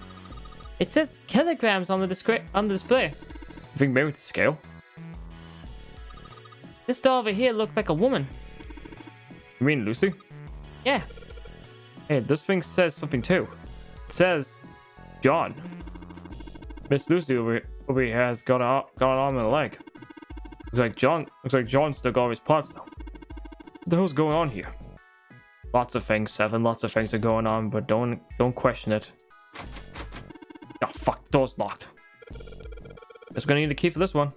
It says kilograms on the display. You think maybe it's a scale? This doll over here looks like a woman. You mean Lucy? Yeah. Hey, this thing says something too. It says John. Miss Lucy over here has got an arm and a leg. Looks like John still got his parts though. What the hell's going on here? Lots of things, Seven. Lots of things are going on, but don't question it. Oh fuck, door's locked. Guess we're gonna need a key for this one.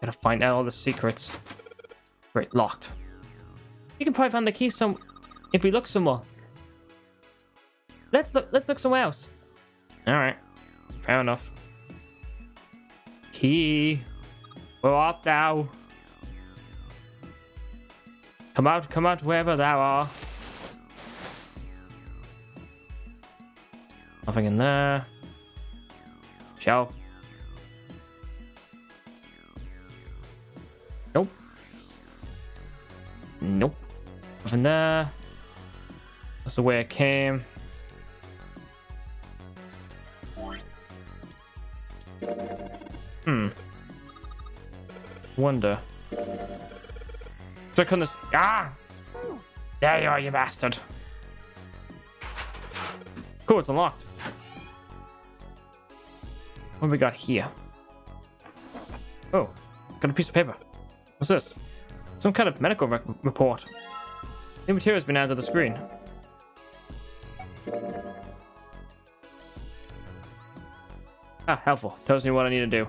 Gotta find out all the secrets. Great, locked. You can probably find the key if we look some more. Let's look somewhere else. Alright. Fair enough. Key. Where art thou? Come out wherever thou art. Nothing in there. Shelf. Nope. Nope. Nothing there. That's the way I came. Wonder. Click on this. Ah! There you are, you bastard. Cool, it's unlocked. What have we got here? Oh, got a piece of paper. What's this? Some kind of medical report. New material has been added to the screen. Ah, helpful. Tells me what I need to do.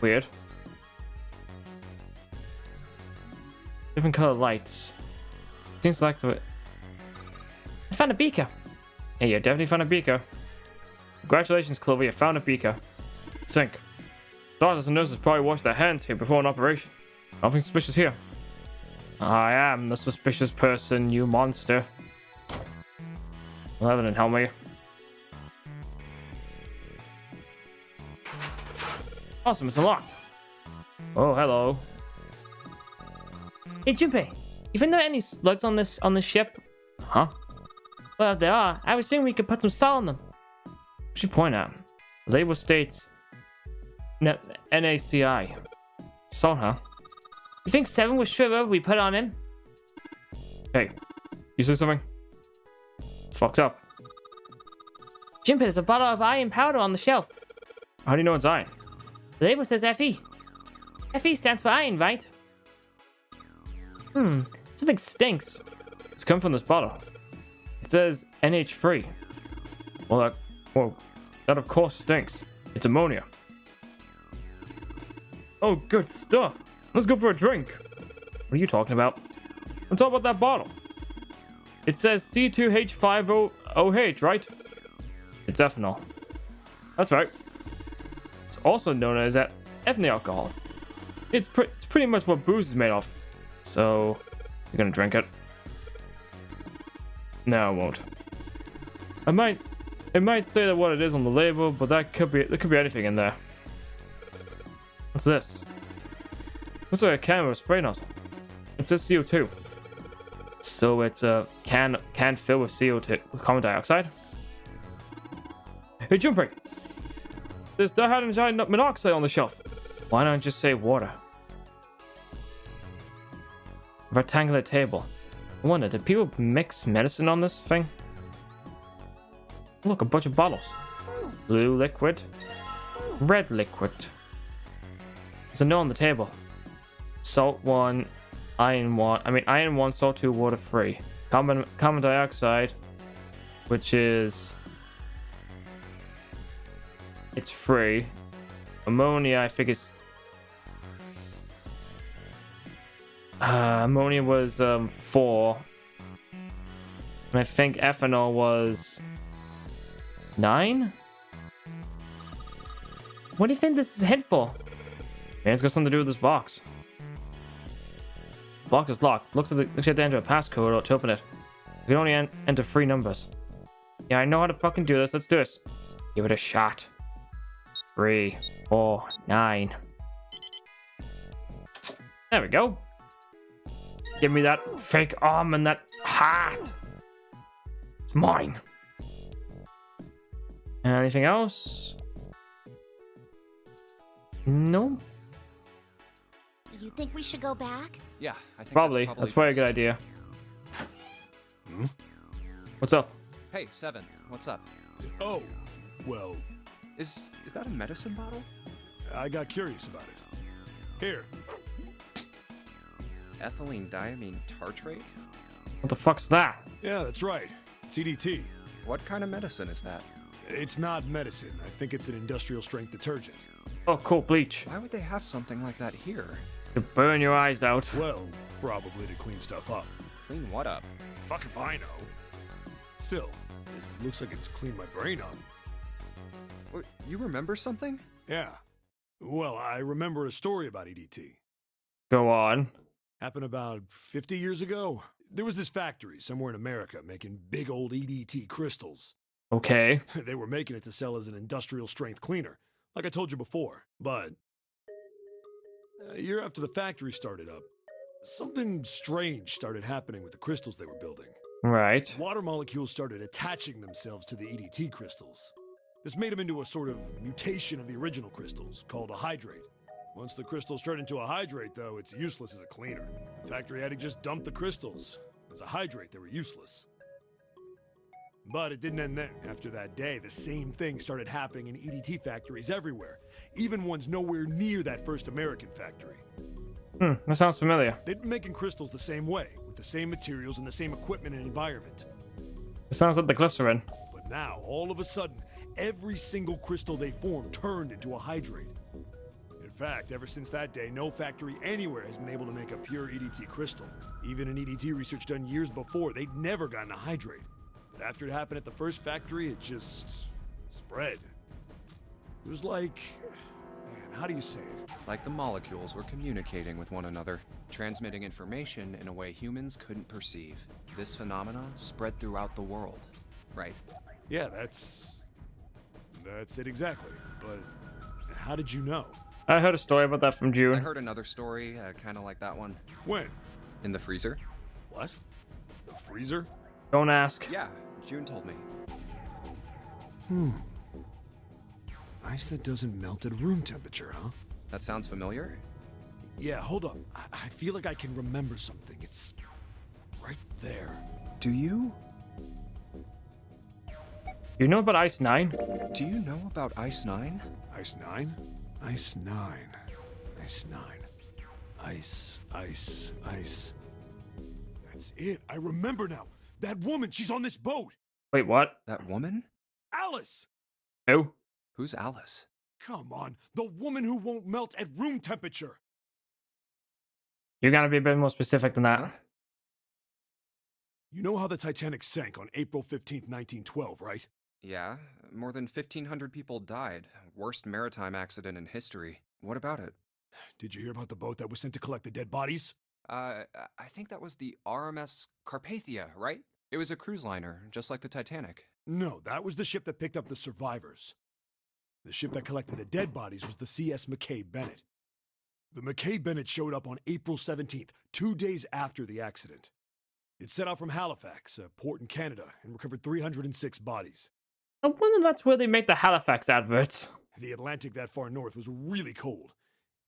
Weird. Different color lights. Seems like to it. I found a beaker. Hey, you definitely found a beaker. Congratulations, Clover, you found a beaker. Sink. Doctors and nurses probably washed their hands here before an operation. Nothing suspicious here. I am the suspicious person, you monster. Well, that didn't help me. Awesome, it's unlocked. Oh, hello. Hey, Junpei, you think there are any slugs on this ship? Huh? Well, if there are, I was thinking we could put some salt on them. What should point out? The label states NaCl. Salt, huh? You think Seven was sure whatever we put on him? Hey, you say something? Fucked up. Junpei, there's a bottle of iron powder on the shelf. How do you know it's iron? The label says Fe. Fe stands for iron, right? Something stinks. It's come from this bottle. It says NH3. Well, that of course stinks. It's ammonia. Oh, good stuff. Let's go for a drink. What are you talking about? I'm talking about that bottle. It says C2H5OH, right? It's ethanol. That's right. It's also known as ethanol alcohol. It's pretty much what booze is made of. So, you're gonna drink it? No, I won't. It might say that what it is on the label, but there could be anything in there. What's this? Looks like a can with a spray nozzle. It says CO2. So it's a can filled with CO2, with carbon dioxide. Hey, Junpei! There's dihydrogen monoxide on the shelf. Why not just say water? Rectangular table. I wonder, did people mix medicine on this thing? Look, a bunch of bottles. Blue liquid. Red liquid. There's a note on the table. Salt 1, iron 1. Iron 1, salt 2, water 3. Carbon dioxide, which is... It's 3. Ammonia, I think it's... ammonia was 4. And I think ethanol was 9? What do you think this is hid for? Man, it's got something to do with this box. The box is locked. Looks like you have to enter a passcode to open it. You can only enter 3 numbers. Yeah, I know how to fucking do this. Let's do this. Give it a shot. 3, 4, 9. There we go. Give me that fake arm and that heart. It's mine. Anything else? No. You think we should go back? Yeah, I think Probably. That's probably a good best. idea. What's up? Hey, Seven, what's up? Oh, well, Is that a medicine bottle? I got curious about it. Here. Ethylene diamine tartrate? What the fuck's that? Yeah, that's right. CDT. What kind of medicine is that? It's not medicine. I think it's an industrial strength detergent. Oh, cool. Bleach. Why would they have something like that here? To burn your eyes out. Well, probably to clean stuff up. Clean what up? Fuck if I know. Still, it looks like it's cleaned my brain up. What, you remember something? Yeah. Well, I remember a story about EDT. Go on. Happened about 50 years ago. There was this factory somewhere in America making big old EDT crystals. Okay. They were making it to sell as an industrial strength cleaner, like I told you before. But a year after the factory started up, something strange started happening with the crystals they were building. Right. Water molecules started attaching themselves to the EDT crystals. This made them into a sort of mutation of the original crystals, called a hydrate. Once the crystals turn into a hydrate, though, it's useless as a cleaner. The factory had to just dump the crystals. As a hydrate, they were useless. But it didn't end there. After that day, the same thing started happening in EDT factories everywhere, even ones nowhere near that first American factory. That sounds familiar. They'd been making crystals the same way, with the same materials and the same equipment and environment. It sounds like the glycerin. But now, all of a sudden, every single crystal they formed turned into a hydrate. In fact, ever since that day, no factory anywhere has been able to make a pure EDT crystal. Even in EDT research done years before, they'd never gotten a hydrate. But after it happened at the first factory, it just spread. It was like... man, how do you say it? Like the molecules were communicating with one another, transmitting information in a way humans couldn't perceive. This phenomenon spread throughout the world. Right. Yeah, that's it exactly. But how did you know? I heard a story about that from I June. heard another story, kind of like that one. When? In the freezer? What? The freezer? Don't ask. Yeah, June told me. Ice that doesn't melt at room temperature, huh? That sounds familiar? Yeah, hold up. I feel like I can remember something. It's right there. Do you? You know about ICE-9? Do you know about ICE-9? ICE-9? ICE-9. ICE-9. Ice. That's it. I remember now. That woman, she's on this boat. Wait, what? That woman? Alice! Who? Who's Alice? Come on. The woman who won't melt at room temperature. You gotta be a bit more specific than that. Huh? You know how the Titanic sank on April 15th, 1912, right? Yeah, more than 1,500 people died. Worst maritime accident in history. What about it? Did you hear about the boat that was sent to collect the dead bodies? I think that was the RMS Carpathia, right? It was a cruise liner, just like the Titanic. No, that was the ship that picked up the survivors. The ship that collected the dead bodies was the CS McKay Bennett. The McKay Bennett showed up on April 17th, 2 days after the accident. It set out from Halifax, a port in Canada, and recovered 306 bodies. I wonder that's where they make the Halifax adverts. The Atlantic that far north was really cold.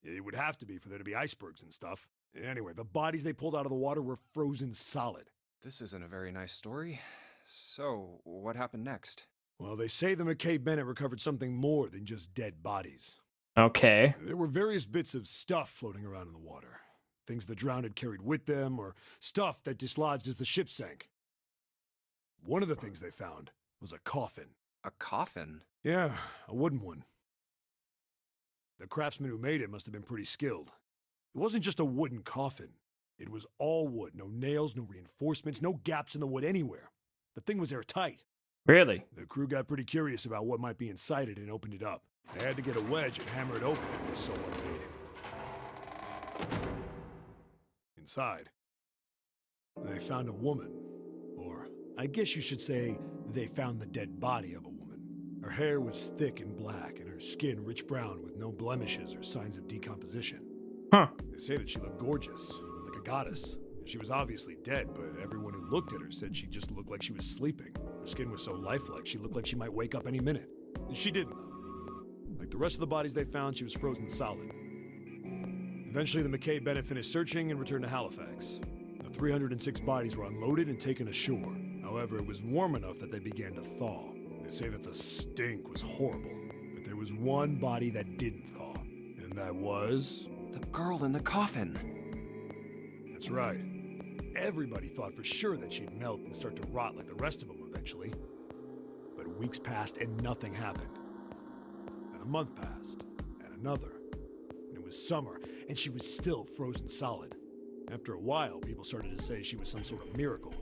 It would have to be for there to be icebergs and stuff. Anyway, the bodies they pulled out of the water were frozen solid. This isn't a very nice story. So, what happened next? Well, they say the McKay Bennett recovered something more than just dead bodies. Okay. There were various bits of stuff floating around in the water. Things the drowned had carried with them, or stuff that dislodged as the ship sank. One of the things they found was a coffin. A coffin? Yeah, a wooden one. The craftsman who made it must have been pretty skilled. It wasn't just a wooden coffin. It was all wood, no nails, no reinforcements, no gaps in the wood anywhere. The thing was airtight. Really? The crew got pretty curious about what might be inside it and opened it up. They had to get a wedge and hammer it open. It was so unmade. Inside, they found a woman. Or, I guess you should say, they found the dead body of a woman. Her hair was thick and black, and her skin rich brown with no blemishes or signs of decomposition. Huh. They say that she looked gorgeous, like a goddess. She was obviously dead, but everyone who looked at her said she just looked like she was sleeping. Her skin was so lifelike, she looked like she might wake up any minute. And she didn't, though. Like the rest of the bodies they found, she was frozen solid. Eventually, the McKay Bennett finished searching and returned to Halifax. The 306 bodies were unloaded and taken ashore. However, it was warm enough that they began to thaw. They say that the stink was horrible, but there was one body that didn't thaw, and that was... The girl in the coffin! That's right. Everybody thought for sure that she'd melt and start to rot like the rest of them eventually. But weeks passed and nothing happened. Then a month passed, and another. And it was summer, and she was still frozen solid. After a while, people started to say she was some sort of miracle.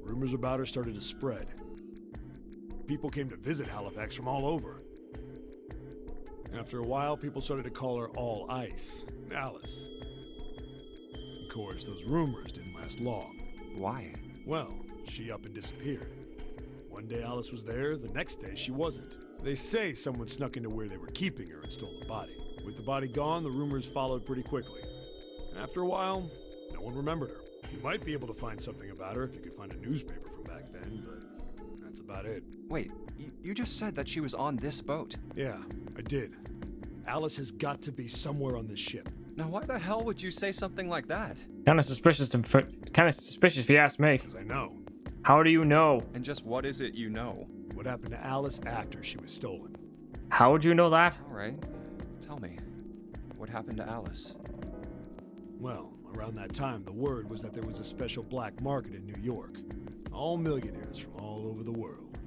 Rumors about her started to spread. People came to visit Halifax from all over. After a while, people started to call her All Ice, Alice. Of course, those rumors didn't last long. Why? Well, she up and disappeared. One day Alice was there, the next day she wasn't. They say someone snuck into where they were keeping her and stole the body. With the body gone, the rumors followed pretty quickly. And after a while, no one remembered her. You might be able to find something about her if you could find a newspaper from back then, but that's about it. Wait, you just said that she was on this boat. Yeah, I did. Alice has got to be somewhere on this ship. Now why the hell would you say something like that? Kind of suspicious if you ask me. Because I know. How do you know? And just what is it you know? What happened to Alice after she was stolen? How would you know that? Alright, tell me. What happened to Alice? Well, around that time, the word was that there was a special black market in New York. All millionaires from all over the world.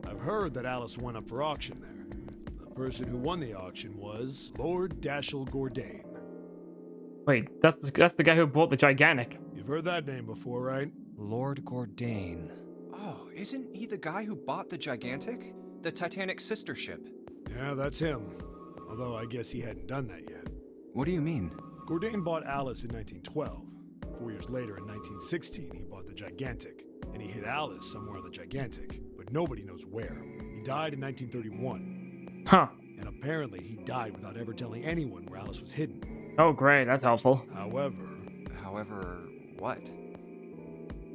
I've heard that Alice went up for auction there. The person who won the auction was Lord Dashiell Gordain. Wait, that's the guy who bought the gigantic. You've heard that name before, right? Lord Gordain. Oh, isn't he the guy who bought the Gigantic? The Titanic's sister ship? Yeah, that's him. Although I guess he hadn't done that yet. What do you mean? Gordain bought Alice in 1912. 4 years later, in 1916, he bought the Gigantic. And he hid Alice somewhere on the Gigantic, but nobody knows where. He died in 1931. Huh. And apparently he died without ever telling anyone where Alice was hidden. Oh, great. That's helpful. However, what?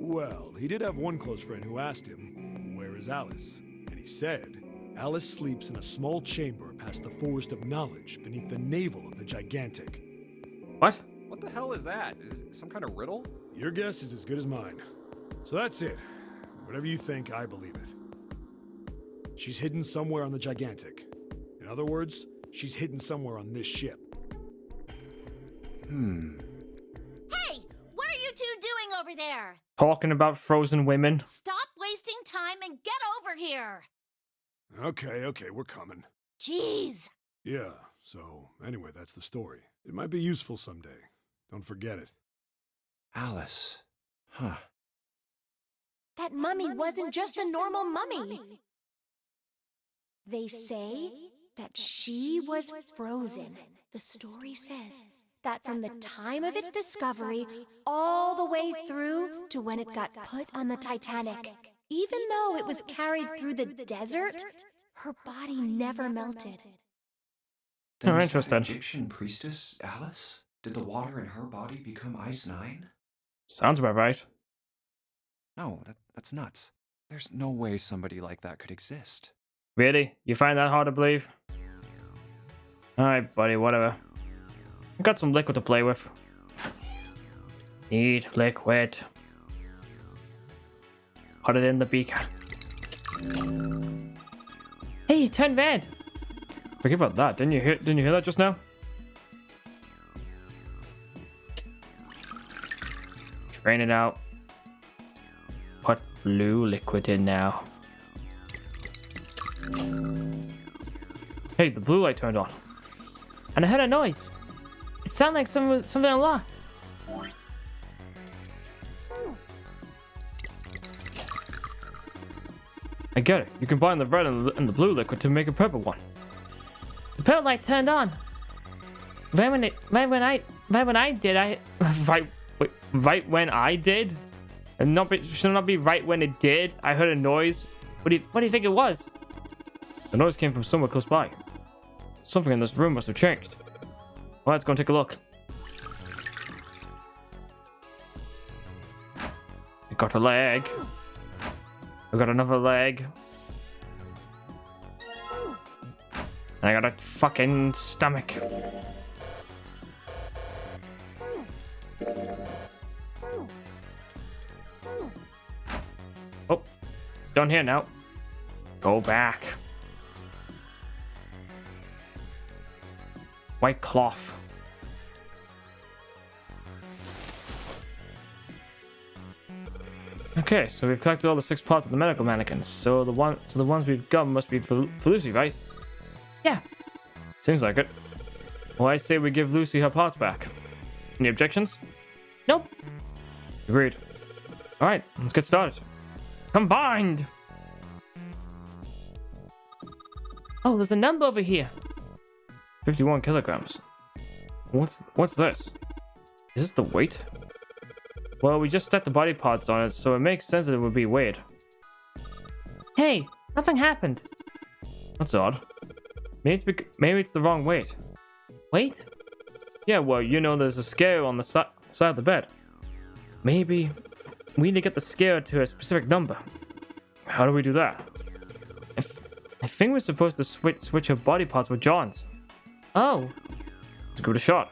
Well, he did have one close friend who asked him, "Where is Alice?" And he said, "Alice sleeps in a small chamber past the Forest of Knowledge beneath the navel of the Gigantic." What? What the hell is that? Is it some kind of riddle? Your guess is as good as mine. So that's it. Whatever you think, I believe it. She's hidden somewhere on the Gigantic. In other words, she's hidden somewhere on this ship. Hey, what are you two doing over there? Talking about frozen women. Stop wasting time and get over here. Okay, we're coming. Jeez. Yeah, so anyway, that's the story. It might be useful someday. Don't forget it. Alice. Huh. That mummy wasn't just a normal mummy. They say that she was frozen. The story says that from the time of its discovery all the way through to when it got put on the Titanic. Even though it was carried through the desert, her body never melted. Then Oh, was that interesting. Egyptian priestess, Alice? Did the water in her body become ICE-9? Sounds about right. No, that's nuts. There's no way somebody like that could exist. Really? You find that hard to believe? Alright, buddy, whatever. I've got some liquid to play with. Need liquid. Put it in the beaker. Hey, it turned red! Forget about that. Didn't you hear that just now? Drain it out. Put blue liquid in now. Hey, the blue light turned on. And I heard a noise. It sounded like something unlocked. I get it. You combine the red and the blue liquid to make a purple one. The purple light turned on. Right when I did, and should it not be right when it did? I heard a noise. What do you think it was? The noise came from somewhere close by. Something in this room must have changed. Well, let's go and take a look. I got a leg. I got another leg. And I got a fucking stomach. Oh, done here now. Go back. White cloth. Okay, so we've collected all the 6 parts of the medical mannequins. So the ones we've got must be for Lucy, right? Yeah. Seems like it. Well, I say we give Lucy her parts back. Any objections? Nope. Agreed. Alright, let's get started. Combined! Oh, there's a number over here. 51 kilograms. What's this? Is this the weight? Well, we just stuck the body parts on it, so it makes sense that it would be weighed. Hey, nothing happened. That's odd. Maybe it's the wrong weight. Weight? Yeah, well, you know there's a scale on the side of the bed. Maybe we need to get the scale to a specific number. How do we do that? I think we're supposed to switch her body parts with John's. Oh. Let's give it a shot.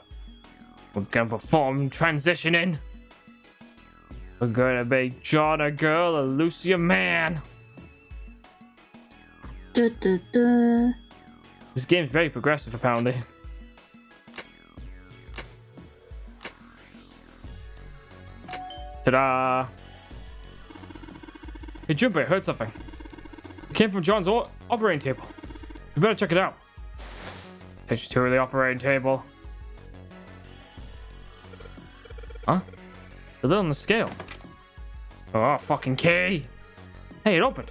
We're gonna perform transitioning. We're gonna make John a girl and Lucy a man. This game's very progressive, apparently. Ta-da! Hey, Junpei, I heard something. It came from John's operating table. You better check it out. Picture 2 of the operating table. Huh? The lid on the scale. Oh, fucking key! Hey, it opened.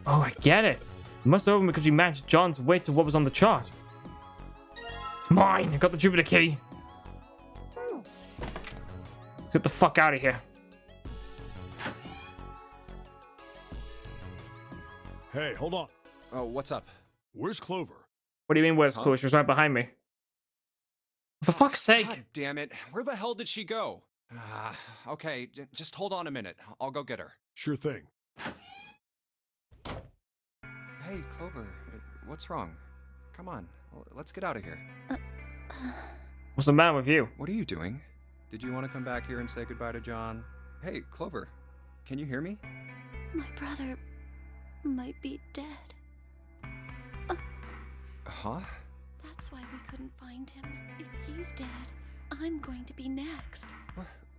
Oh, I get it. It must have opened because we matched John's weight to what was on the chart. It's mine! I got the Jupiter key. Let's get the fuck out of here. Hey, hold on. Oh, what's up? Where's Clover? What do you mean, where's Chloe? She was right behind me. For fuck's sake! God damn it. Where the hell did she go? Okay, just hold on a minute. I'll go get her. Sure thing. Hey, Clover, what's wrong? Come on, let's get out of here. What's the matter with you? What are you doing? Did you want to come back here and say goodbye to John? Hey, Clover, can you hear me? My brother might be dead. Huh? That's why we couldn't find him. If he's dead, I'm going to be next.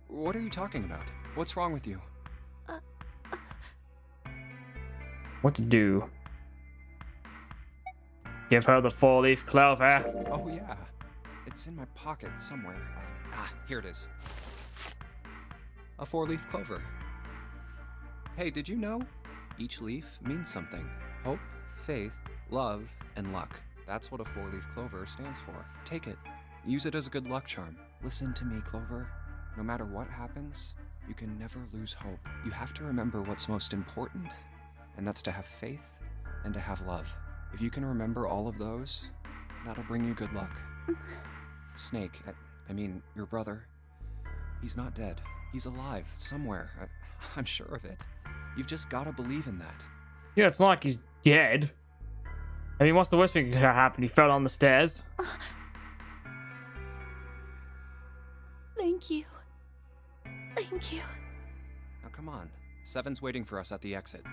What are you talking about? What's wrong with you? What to do? Give her the 4-leaf clover. Oh, yeah. It's in my pocket somewhere. Here it is. A 4-leaf clover. Hey, did you know? Each leaf means something. Hope, faith, love, and luck. That's what a 4-leaf clover stands for. Take it. Use it as a good luck charm. Listen to me, Clover. No matter what happens, you can never lose hope. You have to remember what's most important, and that's to have faith and to have love. If you can remember all of those, that'll bring you good luck. Snake, I mean, your brother, he's not dead. He's alive, somewhere. I'm sure of it. You've just gotta believe in that. Yeah, it's not like he's dead. I mean, what's the worst thing that could happen? He fell on the stairs. Thank you. Thank you. Now come on. Seven's waiting for us at the exit.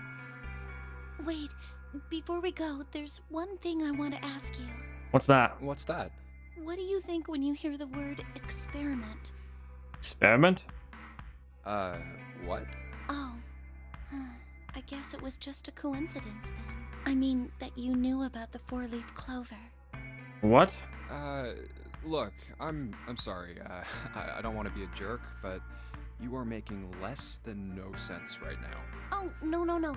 Wait, before we go, there's one thing I want to ask you. What's that? What's that? What do you think when you hear the word experiment? Experiment? What? Oh, I guess it was just a coincidence then. I mean, that you knew about the four-leaf clover. What? Look, I'm sorry. I don't want to be a jerk, but you are making less than no sense right now. Oh, no.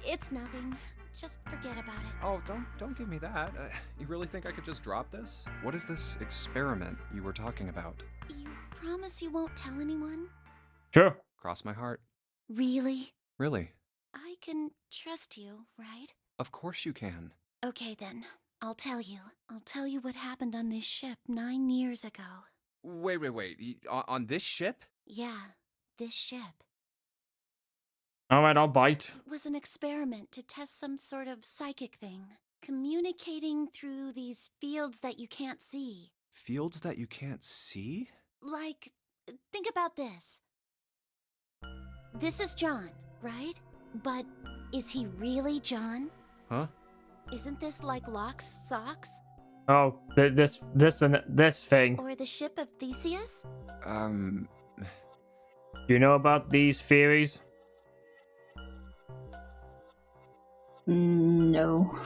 It's nothing. Just forget about it. Oh, don't give me that. You really think I could just drop this? What is this experiment you were talking about? You promise you won't tell anyone? Sure. Cross my heart. Really? Really? I can trust you, right? Of course you can. Okay then, I'll tell you. I'll tell you what happened on this ship 9 years ago. Wait. On this ship? Yeah, this ship. Alright, I'll bite. It was an experiment to test some sort of psychic thing. Communicating through these fields that you can't see. Fields that you can't see? Like, think about this. This is John, right? But is he really John? Huh? Isn't this like Locke's socks? Oh, this and this thing. Or the ship of Theseus? Do you know about these theories? No.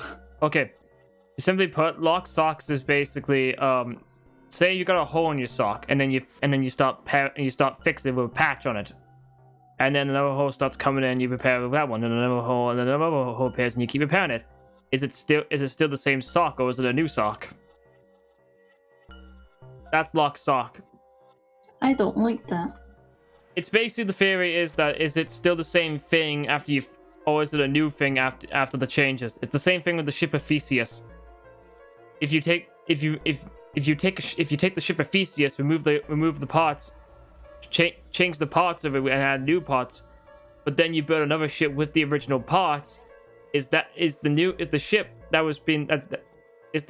Okay. Simply put, lock socks is basically say you got a hole in your sock and then you start fixing it with a patch on it. And then another hole starts coming in, you repair with that one, and another hole appears and you keep repairing it. Is it still the same sock or is it a new sock? That's lock sock. I don't like that. It's basically the theory is it still the same thing after you, or is it a new thing after the changes? It's the same thing with the ship of Theseus. If you take the ship of Theseus, remove the parts, change the parts of it and add new parts, but then you build another ship with the original parts. Is the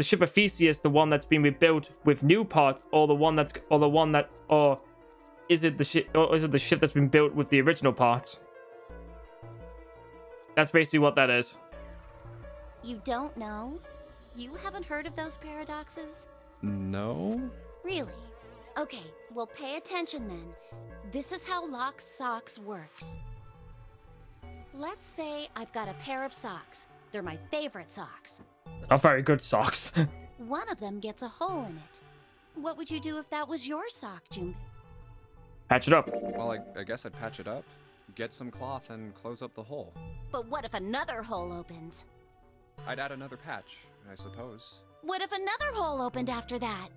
ship of Theseus the one that's been rebuilt with new parts, or is it the ship that's been built with the original parts? That's basically what that is. You don't know? You haven't heard of those paradoxes? No? Really? Okay, well pay attention then. This is how Locke's socks works. Let's say I've got a pair of socks. They're my favorite socks. Not very good socks. One of them gets a hole in it. What would you do if that was your sock, Junpei? Patch it up. Well, I guess I'd patch it up, get some cloth, and close up the hole. But what if another hole opens? I'd add another patch, I suppose. What if another hole opened after that?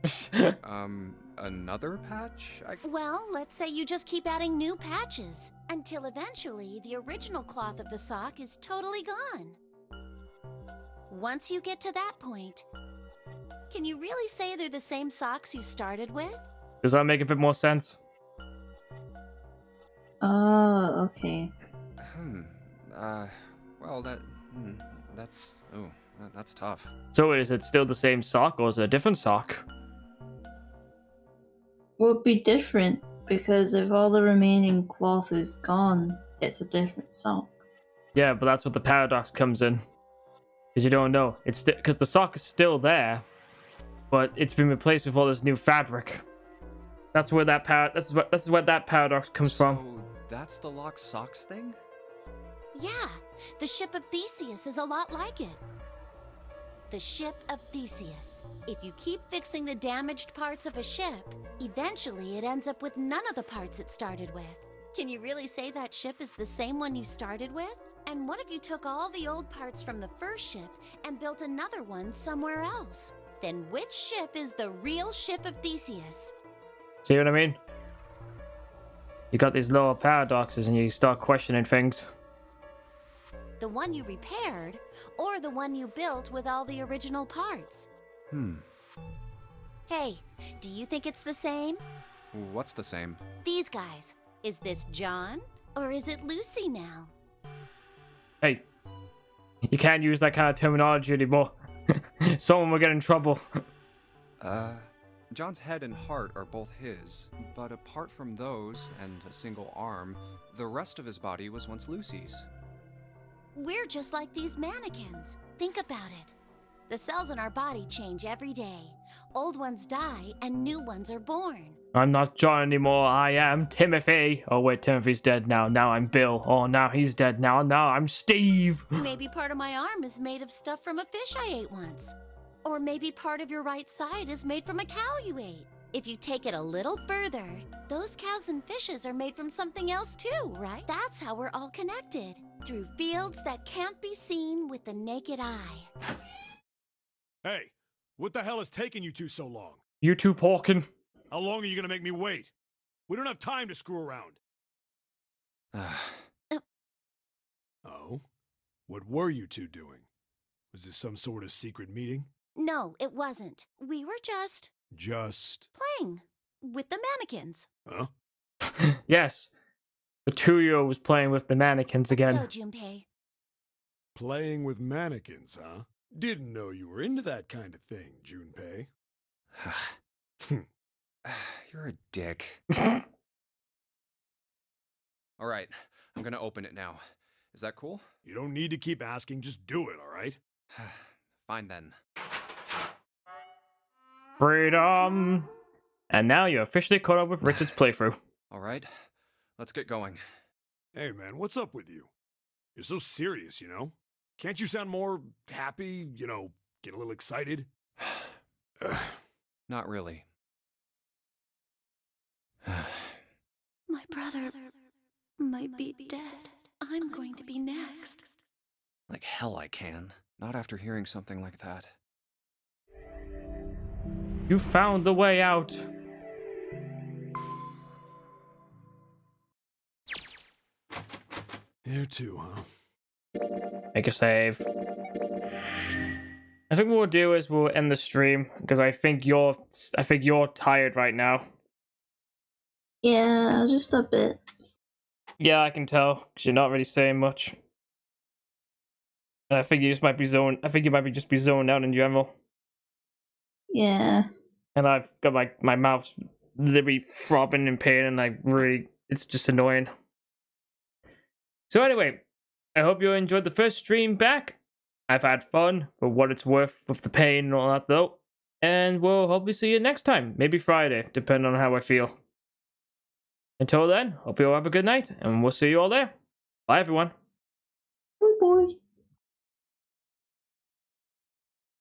Another patch? Well, let's say you just keep adding new patches, until eventually the original cloth of the sock is totally gone. Once you get to that point, can you really say they're the same socks you started with? Does that make a bit more sense? Oh, okay. Well, that's tough. So is it still the same sock or is it a different sock? Would be different, because if all the remaining cloth is gone, it's a different sock. Yeah, but that's what the paradox comes in. Because you don't know. It's because the sock is still there, but it's been replaced with all this new fabric. That's where that this is where that paradox comes from. So that's the Locke socks thing? Yeah, the ship of Theseus is a lot like it. The ship of Theseus. If you keep fixing the damaged parts of a ship, eventually it ends up with none of the parts it started with. Can you really say that ship is the same one you started with? And what if you took all the old parts from the first ship and built another one somewhere else? Then which ship is the real ship of Theseus? See what I mean? You got these little paradoxes and you start questioning things. The one you repaired, or the one you built with all the original parts? Hey, do you think it's the same? What's the same? These guys. Is this John or is it Lucy now? Hey, you can't use that kind of terminology anymore. Someone will get in trouble. John's head and heart are both his, but apart from those and a single arm, the rest of his body was once Lucy's. We're just like these mannequins. Think about it. The cells in our body change every day. Old ones die and new ones are born. I'm not John anymore. I am Timothy. Oh wait, Timothy's dead now. Now I'm Bill. Oh, now he's dead now. Now I'm Steve. Maybe part of my arm is made of stuff from a fish I ate once. Or maybe part of your right side is made from a cow you ate. If you take it a little further, those cows and fishes are made from something else too, right? That's how we're all connected. Through fields that can't be seen with the naked eye. Hey, what the hell is taking you two so long? You two porking. How long are you gonna make me wait? We don't have time to screw around. Oh? What were you two doing? Was this some sort of secret meeting? No, it wasn't. We were just playing with the mannequins. Huh? Yes. The 2-year-old was playing with the mannequins again. Let's go, Junpei. Playing with mannequins, huh? Didn't know you were into that kind of thing, Junpei. You're a dick. All right, I'm gonna open it now. Is that cool? You don't need to keep asking, just do it, all right? Fine then. Freedom! And now you're officially caught up with Richard's playthrough. All right, let's get going. Hey man, what's up with you? You're so serious, you know? Can't you sound more happy, you know, get a little excited? Not really. My brother might be dead. I'm going to be next. Like hell I can. Not after hearing something like that. You found the way out. Here too, huh? Make a save. I think what we'll do is we'll end the stream because I think you're tired right now. Yeah, just a bit. Yeah, I can tell because you're not really saying much. And I think you just might be zoned. I think you might be just be zoned out in general. Yeah. And I've got my mouth's literally throbbing in pain, and it's just annoying. So anyway, I hope you enjoyed the first stream back. I've had fun, for what it's worth, with the pain and all that though. And we'll hopefully see you next time, maybe Friday, depending on how I feel. Until then, hope you all have a good night, and we'll see you all there. Bye everyone. Oh boy.